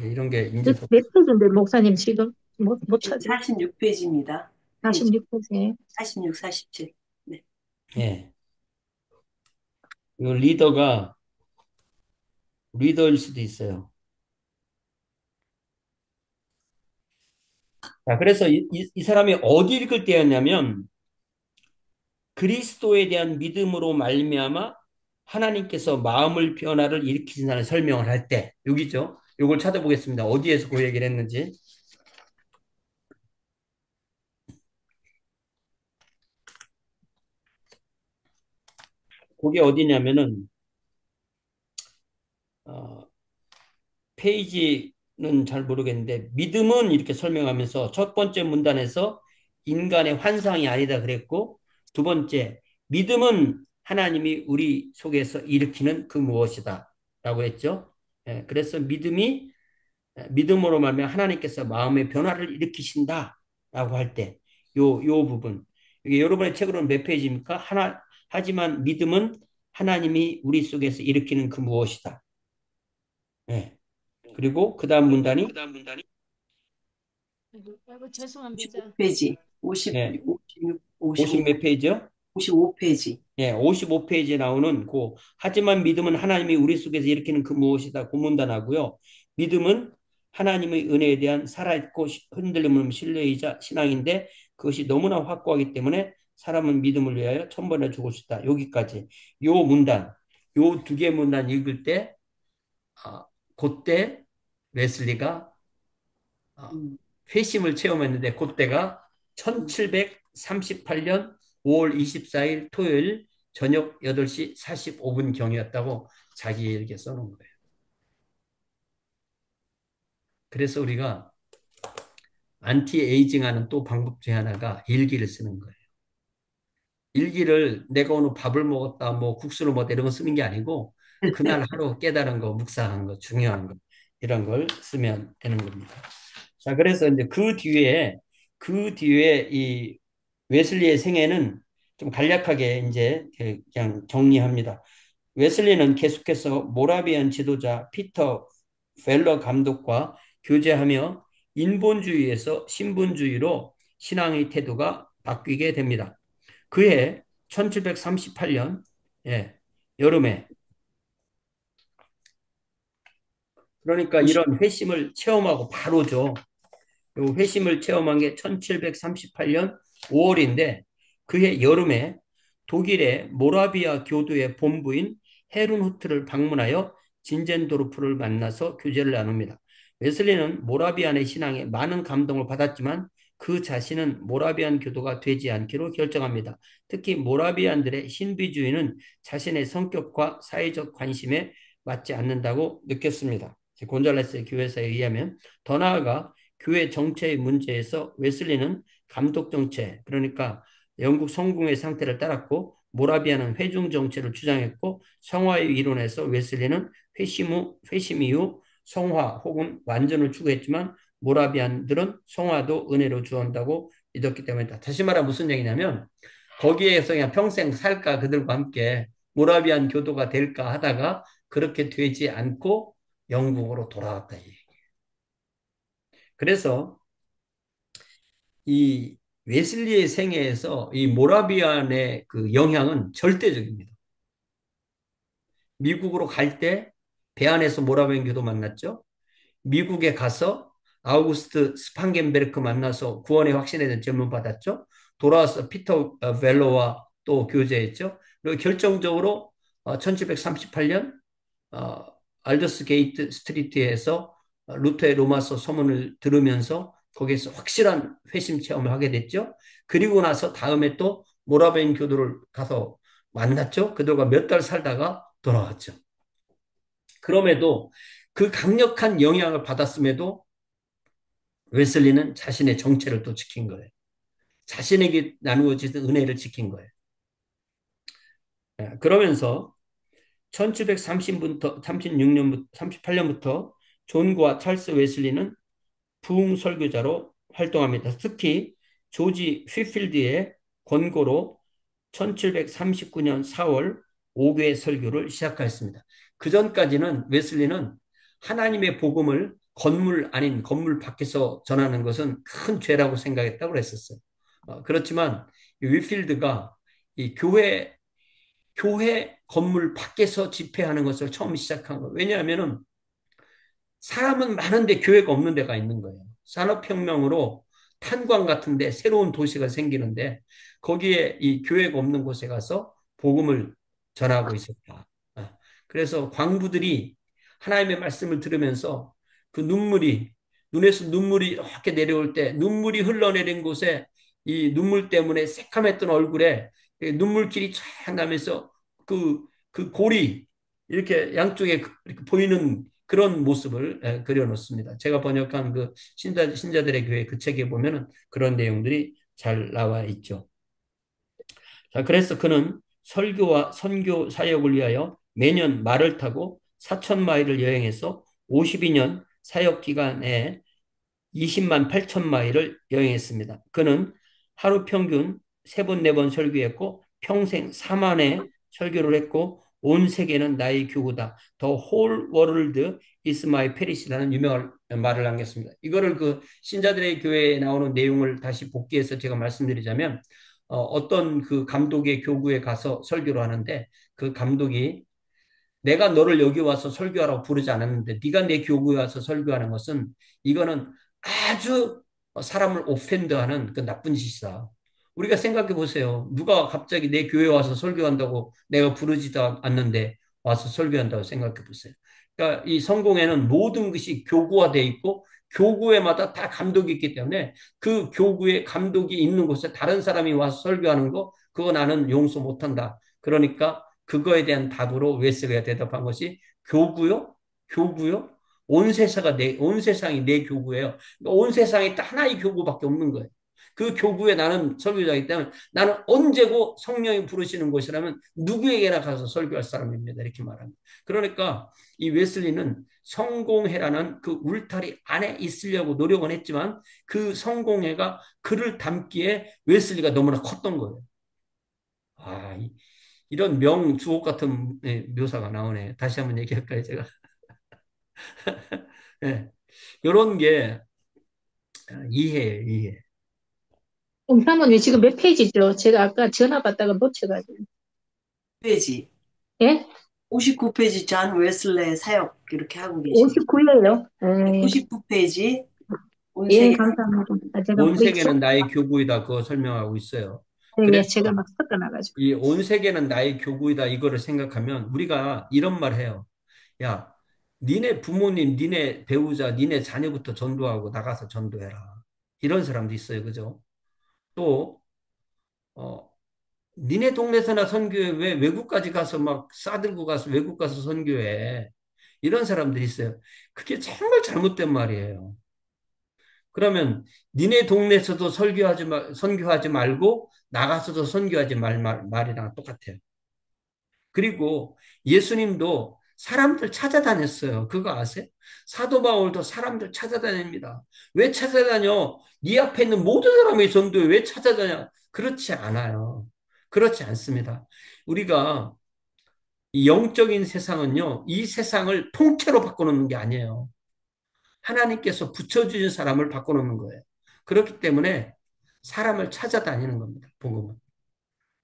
이런 게 이제 몇 페이지인데, 목사님 지금 못 지금 찾아요. 46페이지입니다. 46페이지. 46, 47. 네. 예. 이 리더가 리더일 수도 있어요. 자, 그래서 이 사람이 어디 읽을 때였냐면 그리스도에 대한 믿음으로 말미암아 하나님께서 마음을 변화를 일으키신다는 설명을 할 때, 여기죠. 이걸 찾아보겠습니다. 어디에서 그 얘기를 했는지. 그게 어디냐면은 페이지는 잘 모르겠는데 믿음은 이렇게 설명하면서 첫 번째 문단에서 인간의 환상이 아니다 그랬고, 두 번째 믿음은 하나님이 우리 속에서 일으키는 그 무엇이다 라고 했죠. 예, 그래서 믿음으로 말하면 하나님께서 마음의 변화를 일으키신다 라고 할 때 요 부분, 이게 여러분의 책으로는 몇 페이지입니까? 하지만 믿음은 하나님이 우리 속에서 일으키는 그 무엇이다. 예. 그리고 그 다음 문단이 아이고, 죄송합니다. 55페이지. 50, 예, 56, 50 55, 몇 페이지요? 55페이지. 예, 55페이지에 나오는 그 하지만 믿음은 하나님이 우리 속에서 일으키는 그 무엇이다 그 문단하고요. 믿음은 하나님의 은혜에 대한 살아있고 흔들림 없는 신뢰이자 신앙인데 그것이 너무나 확고하기 때문에 사람은 믿음을 위하여 천번에 죽을 수 있다. 여기까지 요 문단, 요 두 개 문단 읽을 때 그때 웨슬리가 음, 회심을 체험했는데 그때가 음, 1738년 5월 24일 토요일 저녁 8시 45분 경이었다고 자기에게 써놓은 거예요. 그래서 우리가 안티에이징하는 또 방법 중에 하나가 일기를 쓰는 거예요. 일기를 내가 오늘 밥을 먹었다, 뭐 국수를 먹었다 이런 거 쓰는 게 아니고 그날 하루 깨달은 거, 묵상한 거, 중요한 거 이런 걸 쓰면 되는 겁니다. 자, 그래서 이제 그 뒤에 이 웨슬리의 생애는 좀 간략하게 이제 그냥 정리합니다. 웨슬리는 계속해서 모라비안 지도자 피터 펠러 감독과 교제하며 인본주의에서 신분주의로 신앙의 태도가 바뀌게 됩니다. 그해 1738년 여름에 그러니까 50, 이런 회심을 체험하고 바로죠. 요 회심을 체험한 게 1738년 5월인데 그해 여름에 독일의 모라비아 교도의 본부인 헤른후트를 방문하여 진젠도르프를 만나서 교제를 나눕니다. 웨슬리는 모라비안의 신앙에 많은 감동을 받았지만 그 자신은 모라비안 교도가 되지 않기로 결정합니다. 특히 모라비안들의 신비주의는 자신의 성격과 사회적 관심에 맞지 않는다고 느꼈습니다. 곤잘레스의 교회사에 의하면 더 나아가 교회 정체의 문제에서 웨슬리는 감독 정체, 그러니까 영국 성공의 상태를 따랐고 모라비아는 회중 정체를 주장했고 성화의 이론에서 웨슬리는 회심 이후 성화 혹은 완전을 추구했지만 모라비안들은 성화도 은혜로 주었다고 믿었기 때문이다. 다시 말하면 무슨 얘기냐면 거기에서 그냥 평생 살까 그들과 함께 모라비안 교도가 될까 하다가 그렇게 되지 않고 영국으로 돌아왔다. 그래서 이 웨슬리의 생애에서 이 모라비안의 그 영향은 절대적입니다. 미국으로 갈 때 배 안에서 모라비안 교도 만났죠. 미국에 가서 아우구스트 스판겐베르크 만나서 구원의 확신에 대한 질문 받았죠. 돌아와서 피터 벨로와 또 교제했죠. 그리고 결정적으로 1738년 알더스 게이트 스트리트에서 루터의 로마서 서문을 들으면서 거기에서 확실한 회심 체험을 하게 됐죠. 그리고 나서 다음에 또 모라벤 교도를 가서 만났죠. 그들과 몇 달 살다가 돌아왔죠. 그럼에도 그 강력한 영향을 받았음에도 웨슬리는 자신의 정체를 또 지킨 거예요. 자신에게 나누어진 은혜를 지킨 거예요. 그러면서 1730부터 36년부터 38년부터 존과 찰스 웨슬리는 부흥 설교자로 활동합니다. 특히 조지 휘필드의 권고로 1739년 4월 5개 설교를 시작하였습니다. 그 전까지는 웨슬리는 하나님의 복음을 건물 아닌 건물 밖에서 전하는 것은 큰 죄라고 생각했다고 그랬었어요. 그렇지만 휘필드가 이 교회 건물 밖에서 집회하는 것을 처음 시작한 거예요. 왜냐하면은 사람은 많은데 교회가 없는 데가 있는 거예요. 산업혁명으로 탄광 같은데 새로운 도시가 생기는데 거기에 이 교회가 없는 곳에 가서 복음을 전하고 있었다. 그래서 광부들이 하나님의 말씀을 들으면서 그 눈에서 눈물이 이렇게 내려올 때 눈물이 흘러내린 곳에 이 눈물 때문에 새카맸던 얼굴에 눈물길이 쫙 나면서 그 골이 이렇게 양쪽에 이렇게 보이는 그런 모습을 그려놓습니다. 제가 번역한 그 신자들의 교회 그 책에 보면은 그런 내용들이 잘 나와 있죠. 자, 그래서 그는 설교와 선교 사역을 위하여 매년 말을 타고 4,000마일을 여행해서 52년 사역 기간에 20만 8천 마일을 여행했습니다. 그는 하루 평균 3번, 4번 설교했고 평생 4만회 설교를 했고 온 세계는 나의 교구다. The whole world is my parish라는 유명한 말을 남겼습니다. 이거를 그 신자들의 교회에 나오는 내용을 다시 복기해서 제가 말씀드리자면 어떤 그 감독의 교구에 가서 설교를 하는데 그 감독이 내가 너를 여기 와서 설교하라고 부르지 않았는데 네가 내 교구에 와서 설교하는 것은 이거는 아주 사람을 오펜드하는 그 나쁜 짓이다. 우리가 생각해 보세요. 누가 갑자기 내 교회에 와서 설교한다고 내가 부르지도 않는데 와서 설교한다고 생각해 보세요. 그러니까 이 성공에는 모든 것이 교구화되어 있고 교구에마다 다 감독이 있기 때문에 그 교구에 감독이 있는 곳에 다른 사람이 와서 설교하는 거 그거 나는 용서 못한다. 그러니까 그거에 대한 답으로 웨슬리가 대답한 것이 교구요? 교구요? 온 세상이 내 교구예요. 그러니까 온 세상에 딱 하나의 교구밖에 없는 거예요. 그 교구에 나는 설교자이기 때문에 나는 언제고 성령이 부르시는 곳이라면 누구에게나 가서 설교할 사람입니다. 이렇게 말합니다. 그러니까 이 웨슬리는 성공회라는 그 울타리 안에 있으려고 노력은 했지만 그 성공회가 그를 담기에 웨슬리가 너무나 컸던 거예요. 아, 이런 명주옥 같은 묘사가 나오네. 다시 한번 얘기할까요, 제가? 네. 이런 게 이해예요, 이해. 사모님 지금 몇 페이지죠? 제가 아까 전화 받다가 놓쳐가지고. 페이지. 예? 59페이지 존 웨슬레의 사역 이렇게 하고 계십니다. 59예요. 99페이지 온 예, 세계 감사합니다. 제가 온 머리 세계는 나의 교구이다. 그거 설명하고 있어요. 예, 그래서 제가 막 섞어놔가지고. 이 온 세계는 나의 교구이다. 이거를 생각하면 우리가 이런 말 해요. 야, 니네 부모님, 니네 배우자, 니네 자녀부터 전도하고 나가서 전도해라. 이런 사람도 있어요. 그죠? 또, 어, 니네 동네에서나 선교해. 왜 외국까지 가서 막 싸들고 가서 외국 가서 선교해. 이런 사람들이 있어요. 그게 정말 잘못된 말이에요. 그러면 니네 동네에서도 선교하지 말고 나가서도 선교하지 말이랑 똑같아요. 그리고 예수님도 사람들 찾아다녔어요. 그거 아세요? 사도 바울도 사람들 찾아다닙니다. 왜 찾아다녀? 네 앞에 있는 모든 사람의 전도에 왜 찾아다녀? 그렇지 않아요. 그렇지 않습니다. 우리가 이 영적인 세상은요, 이 세상을 통째로 바꿔놓는 게 아니에요. 하나님께서 붙여주신 사람을 바꿔놓는 거예요. 그렇기 때문에 사람을 찾아다니는 겁니다. 복음은.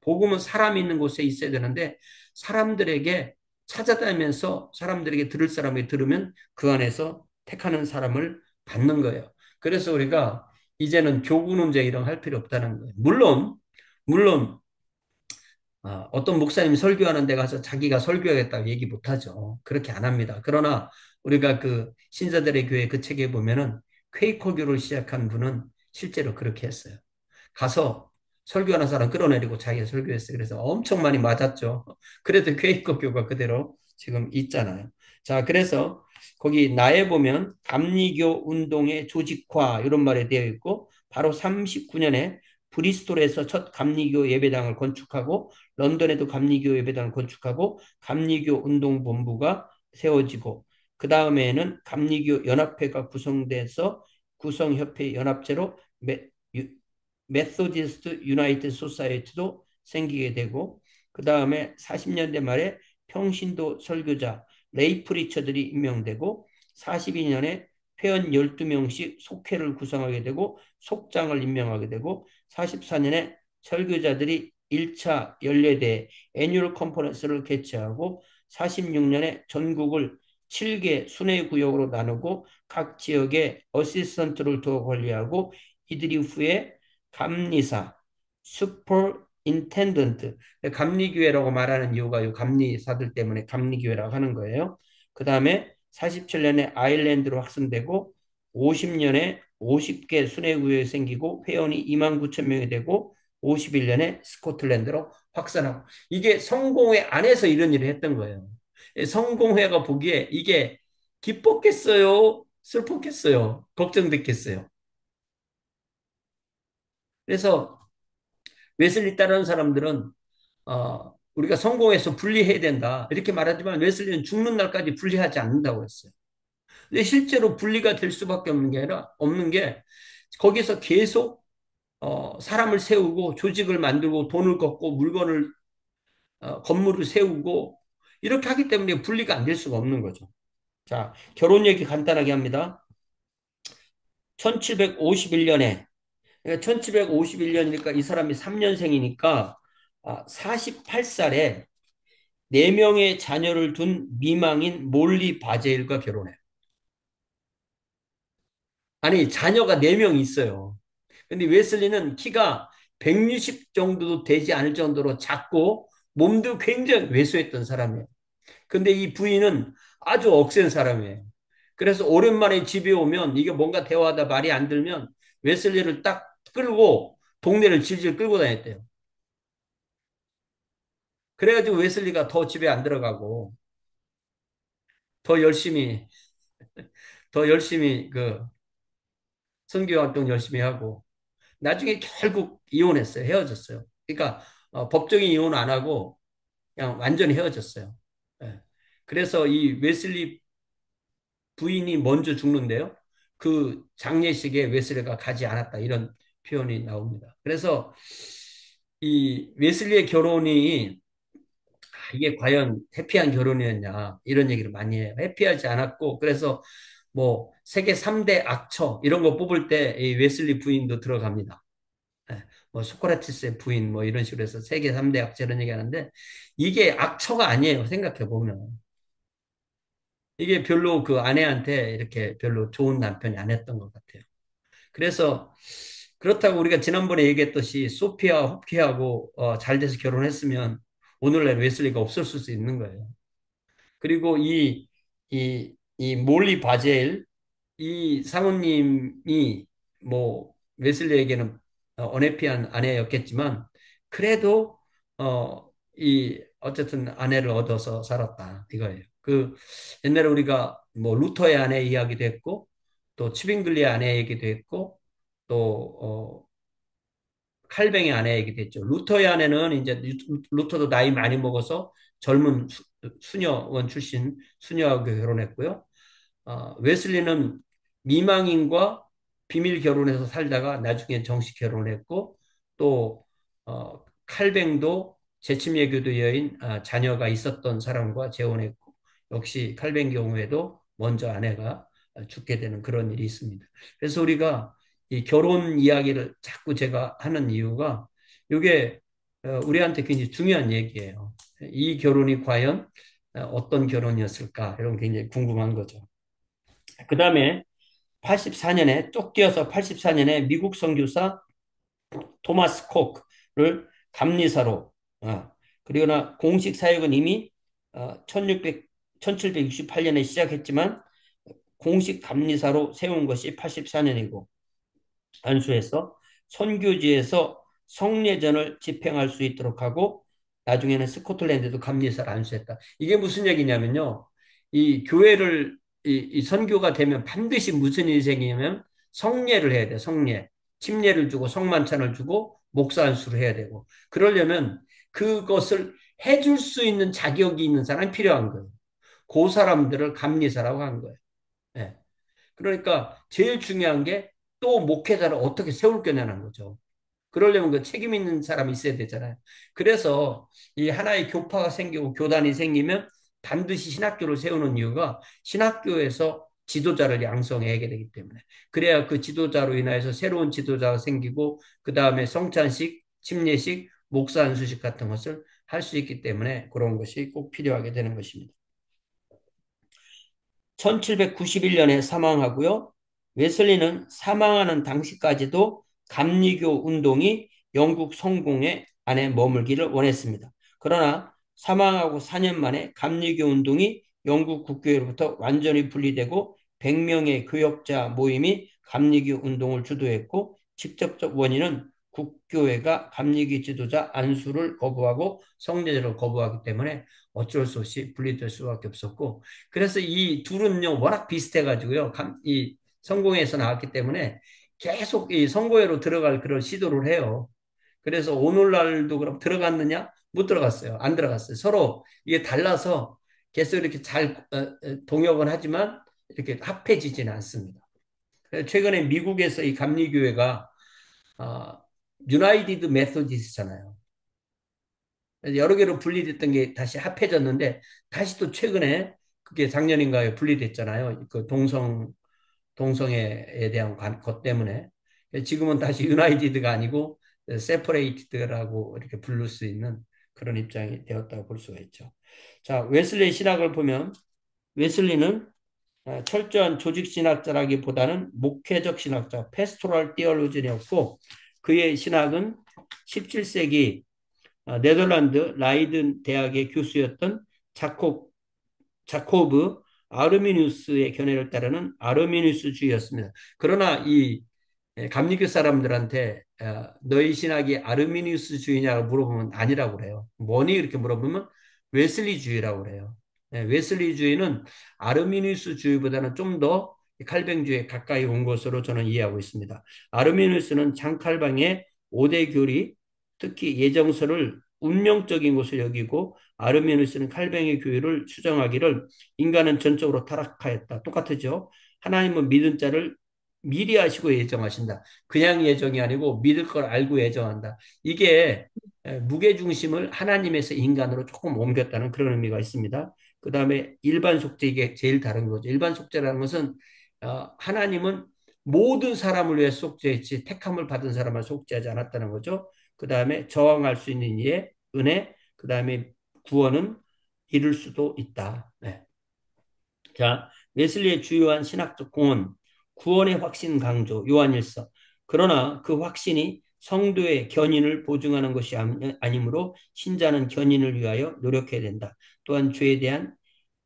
복음은 사람이 있는 곳에 있어야 되는데 사람들에게 찾아다니면서 사람들에게 들을 사람이 들으면 그 안에서 택하는 사람을 받는 거예요. 그래서 우리가 이제는 교구 논쟁 이런 할 필요 없다는 거예요. 물론 어떤 목사님이 설교하는 데 가서 자기가 설교하겠다고 얘기 못 하죠. 그렇게 안 합니다. 그러나 우리가 그 신사들의 교회 그 책에 보면은 퀘이커교를 시작한 분은 실제로 그렇게 했어요. 가서 설교하는 사람 끌어내리고 자기가 설교했어요. 그래서 엄청 많이 맞았죠. 그래도 퀘이커교가 그대로 지금 있잖아요. 자, 그래서 거기 나에 보면 감리교 운동의 조직화 이런 말이 되어 있고 바로 39년에 브리스톨에서 첫 감리교 예배당을 건축하고 런던에도 감리교 예배당을 건축하고 감리교 운동본부가 세워지고 그 다음에는 감리교 연합회가 구성돼서 구성협회 연합체로 메소디스트 유나이티드 소사이어티도 생기게 되고 그 다음에 40년대 말에 평신도 설교자 레이 프리처들이 임명되고 42년에 회원 12명씩 속회를 구성하게 되고 속장을 임명하게 되고 44년에 설교자들이 1차 연례대 애뉴얼 컨퍼런스를 개최하고 46년에 전국을 7개 순회구역으로 나누고 각 지역에 어시스턴트를 두어 관리하고 이들이 후에 감리사, 슈퍼인텐던트, 감리교회라고 말하는 이유가 이 감리사들 때문에 감리교회라고 하는 거예요. 그 다음에 47년에 아일랜드로 확산되고 50년에 50개 순회구역이 생기고 회원이 2만 9천 명이 되고 51년에 스코틀랜드로 확산하고 이게 성공회 안에서 이런 일을 했던 거예요. 성공회가 보기에 이게 기뻤겠어요? 슬펐겠어요? 걱정됐겠어요? 그래서 웨슬리 따르는 사람들은 우리가 성공해서 분리해야 된다 이렇게 말하지만 웨슬리는 죽는 날까지 분리하지 않는다고 했어요. 근데 실제로 분리가 될 수밖에 없는 게 아니라 없는 게 거기서 계속 사람을 세우고 조직을 만들고 돈을 걷고 물건을 건물을 세우고 이렇게 하기 때문에 분리가 안 될 수가 없는 거죠. 자, 결혼 얘기 간단하게 합니다. 1751년에 1751년이니까 이 사람이 3년생이니까 48살에 4명의 자녀를 둔 미망인 몰리 바제일과 결혼해요. 아니, 자녀가 4명 있어요. 근데 웨슬리는 키가 160 정도도 되지 않을 정도로 작고 몸도 굉장히 왜소했던 사람이에요. 근데 이 부인은 아주 억센 사람이에요. 그래서 오랜만에 집에 오면 이게 뭔가 대화하다 말이 안 들면 웨슬리를 딱 끌고 동네를 질질 끌고 다녔대요. 그래가지고 웨슬리가 더 집에 안 들어가고 더 열심히 더 열심히 그 선교 활동 열심히 하고 나중에 결국 이혼했어요. 헤어졌어요. 그러니까 법적인 이혼 안 하고 그냥 완전히 헤어졌어요. 예. 그래서 이 웨슬리 부인이 먼저 죽는데요. 그 장례식에 웨슬리가 가지 않았다 이런 표현이 나옵니다. 그래서 이 웨슬리의 결혼이 이게 과연 해피한 결혼이었냐 이런 얘기를 많이 해요. 해피하지 않았고 그래서 뭐 세계 3대 악처 이런 거 뽑을 때 이 웨슬리 부인도 들어갑니다. 예, 뭐 소크라테스의 부인 뭐 이런 식으로 해서 세계 3대 악처 이런 얘기하는데 이게 악처가 아니에요. 생각해 보면 이게 별로 그 아내한테 이렇게 별로 좋은 남편이 안 했던 것 같아요. 그래서 그렇다고 우리가 지난번에 얘기했듯이 소피아 호피하고 잘 돼서 결혼했으면 오늘날 웨슬리가 없었을 수 있는 거예요. 그리고 이 몰리 바젤 이 사모님이 뭐 웨슬리에게는 언해피한 아내였겠지만 그래도 어쨌든 아내를 얻어서 살았다 이거예요. 그 옛날에 우리가 뭐 루터의 아내 이야기도 했고 또 치빙글리의 아내 얘기도 했고 또 칼뱅의 아내 얘기도 했죠. 루터의 아내는 이제 루터도 나이 많이 먹어서 젊은 수녀원 출신 수녀하고 결혼했고요. 웨슬리는 미망인과 비밀 결혼해서 살다가 나중에 정식 결혼했고 또 칼뱅도 재침예교도 여인 자녀가 있었던 사람과 재혼했고 역시 칼뱅 경우에도 먼저 아내가 죽게 되는 그런 일이 있습니다. 그래서 우리가 이 결혼 이야기를 자꾸 제가 하는 이유가 이게 우리한테 굉장히 중요한 얘기예요. 이 결혼이 과연 어떤 결혼이었을까 이런 굉장히 궁금한 거죠. 그 다음에 84년에 쫓겨서 84년에 미국 선교사 토마스 콕을 감리사로 그러나 공식 사역은 이미 1768년에 시작했지만 공식 감리사로 세운 것이 84년이고 안수해서 선교지에서 성례전을 집행할 수 있도록 하고 나중에는 스코틀랜드도 감리사를 안수했다. 이게 무슨 얘기냐면요. 이 교회를 이 선교가 되면 반드시 무슨 일이 생기냐면 성례를 해야 돼. 성례. 침례를 주고 성만찬을 주고 목사 안수를 해야 되고 그러려면 그것을 해줄 수 있는 자격이 있는 사람이 필요한 거예요. 그 사람들을 감리사라고 한 거예요. 예. 그러니까 제일 중요한 게 또 목회자를 어떻게 세울 거냐는 거죠. 그러려면 그 책임 있는 사람이 있어야 되잖아요. 그래서 이 하나의 교파가 생기고 교단이 생기면 반드시 신학교를 세우는 이유가 신학교에서 지도자를 양성해야 되기 때문에. 그래야 그 지도자로 인하여서 새로운 지도자가 생기고 그 다음에 성찬식, 침례식, 목사 안수식 같은 것을 할 수 있기 때문에 그런 것이 꼭 필요하게 되는 것입니다. 1791년에 사망하고요. 웨슬리는 사망하는 당시까지도 감리교 운동이 영국 성공회 안에 머물기를 원했습니다. 그러나 사망하고 4년 만에 감리교 운동이 영국 국교회로부터 완전히 분리되고 100명의 교역자 모임이 감리교 운동을 주도했고 직접적 원인은 국교회가 감리교 지도자 안수를 거부하고 성례제를 거부하기 때문에 어쩔 수 없이 분리될 수밖에 없었고 그래서 이 둘은요, 워낙 비슷해가지고요, 이 성공회에서 나왔기 때문에 계속 이 선거회로 들어갈 그런 시도를 해요. 그래서 오늘날도 그럼 들어갔느냐? 못 들어갔어요. 안 들어갔어요. 서로 이게 달라서 계속 이렇게 잘 동역은 하지만 이렇게 합해지지는 않습니다. 최근에 미국에서 이 감리교회가 유나이티드 메소디스잖아요. 여러 개로 분리됐던 게 다시 합해졌는데 다시 또 최근에 그게 작년인가요 분리됐잖아요. 그 동성애에 대한 것 때문에 지금은 다시 유나이티드가 아니고 세퍼레이티드라고 이렇게 부를 수 있는 그런 입장이 되었다고 볼 수가 있죠. 자, 웨슬리 신학을 보면 웨슬리는 철저한 조직 신학자라기보다는 목회적 신학자, 페스토럴 티올로지였고 그의 신학은 17세기 네덜란드 라이든 대학의 교수였던 자코브 아르미누스의 견해를 따르는 아르미누스주의였습니다. 그러나 이 감리교 사람들한테 너희 신학이 아르미누스주의냐고 물어보면 아니라고 그래요. 뭐니 이렇게 물어보면 웨슬리주의라고 그래요. 웨슬리주의는 아르미누스주의보다는 좀 더 칼뱅주의에 가까이 온 것으로 저는 이해하고 있습니다. 아르미누스는 장칼방의 5대 교리, 특히 예정서를 운명적인 것을 여기고 아르미누스는 칼뱅의 교회를 추정하기를 인간은 전적으로 타락하였다. 똑같죠. 하나님은 믿은 자를 미리 하시고 예정하신다. 그냥 예정이 아니고 믿을 걸 알고 예정한다. 이게 무게중심을 하나님에서 인간으로 조금 옮겼다는 그런 의미가 있습니다. 그 다음에 일반 속죄 이게 제일 다른 거죠. 일반 속죄라는 것은 하나님은 모든 사람을 위해 속죄했지 택함을 받은 사람을 속죄하지 않았다는 거죠. 그 다음에 저항할 수 있는 이의 은혜, 그 다음에 구원은 이룰 수도 있다. 네. 자, 웨슬리의 주요한 신학적 공헌, 구원의 확신 강조, 요한일서. 그러나 그 확신이 성도의 견인을 보증하는 것이 아니므로 신자는 견인을 위하여 노력해야 된다. 또한 죄에 대한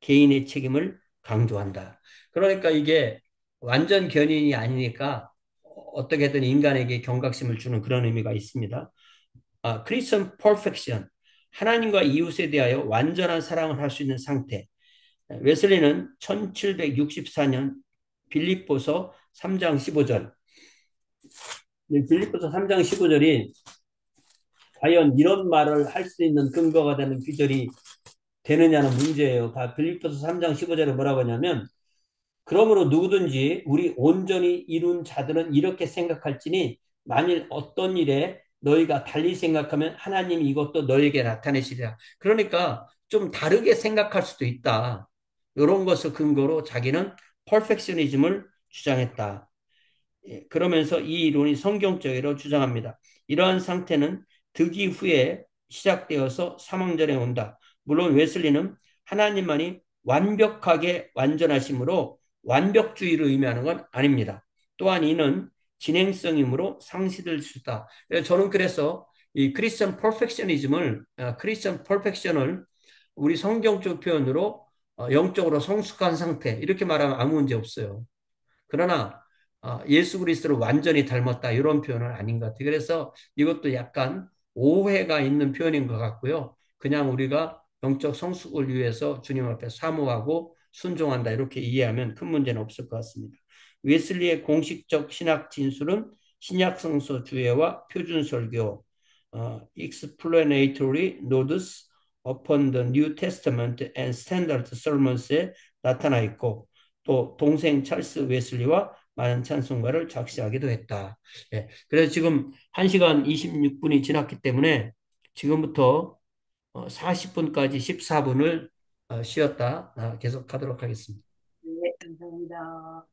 개인의 책임을 강조한다. 그러니까 이게 완전 견인이 아니니까 어떻게든 인간에게 경각심을 주는 그런 의미가 있습니다. 크리스천 퍼펙션, 하나님과 이웃에 대하여 완전한 사랑을 할 수 있는 상태. 웨슬리는 1764년 빌립보서 3장 15절. 빌립보서 3장 15절이 과연 이런 말을 할 수 있는 근거가 되는 규절이 되느냐는 문제예요. 빌립보서 3장 15절에 뭐라고 하냐면 그러므로 누구든지 우리 온전히 이룬 자들은 이렇게 생각할지니 만일 어떤 일에 너희가 달리 생각하면 하나님이 이것도 너에게 나타내시리라. 그러니까 좀 다르게 생각할 수도 있다. 이런 것을 근거로 자기는 퍼펙셔니즘을 주장했다. 그러면서 이 이론이 성경적으로 주장합니다. 이러한 상태는 득이 후에 시작되어서 사망 전에 온다. 물론 웨슬리는 하나님만이 완벽하게 완전하심으로 완벽주의를 의미하는 건 아닙니다. 또한 이는 진행성이므로 상시될 수 있다. 저는 그래서 이 크리스천 퍼펙션을 우리 성경적 표현으로 영적으로 성숙한 상태 이렇게 말하면 아무 문제 없어요. 그러나 예수 그리스도를 완전히 닮았다 이런 표현은 아닌 것 같아요. 그래서 이것도 약간 오해가 있는 표현인 것 같고요. 그냥 우리가 영적 성숙을 위해서 주님 앞에 사모하고 순종한다 이렇게 이해하면 큰 문제는 없을 것 같습니다. 웨슬리의 공식적 신학 진술은 신약 성서 주해와 표준 설교, explanatory notes upon the New Testament and standard sermons에 나타나 있고 또 동생 찰스 웨슬리와 많은 찬송가를 작시하기도 했다. 예, 그래서 지금 1시간 26분이 지났기 때문에 지금부터 40분까지 14분을 쉬었다 계속하도록 하겠습니다. 네, 감사합니다.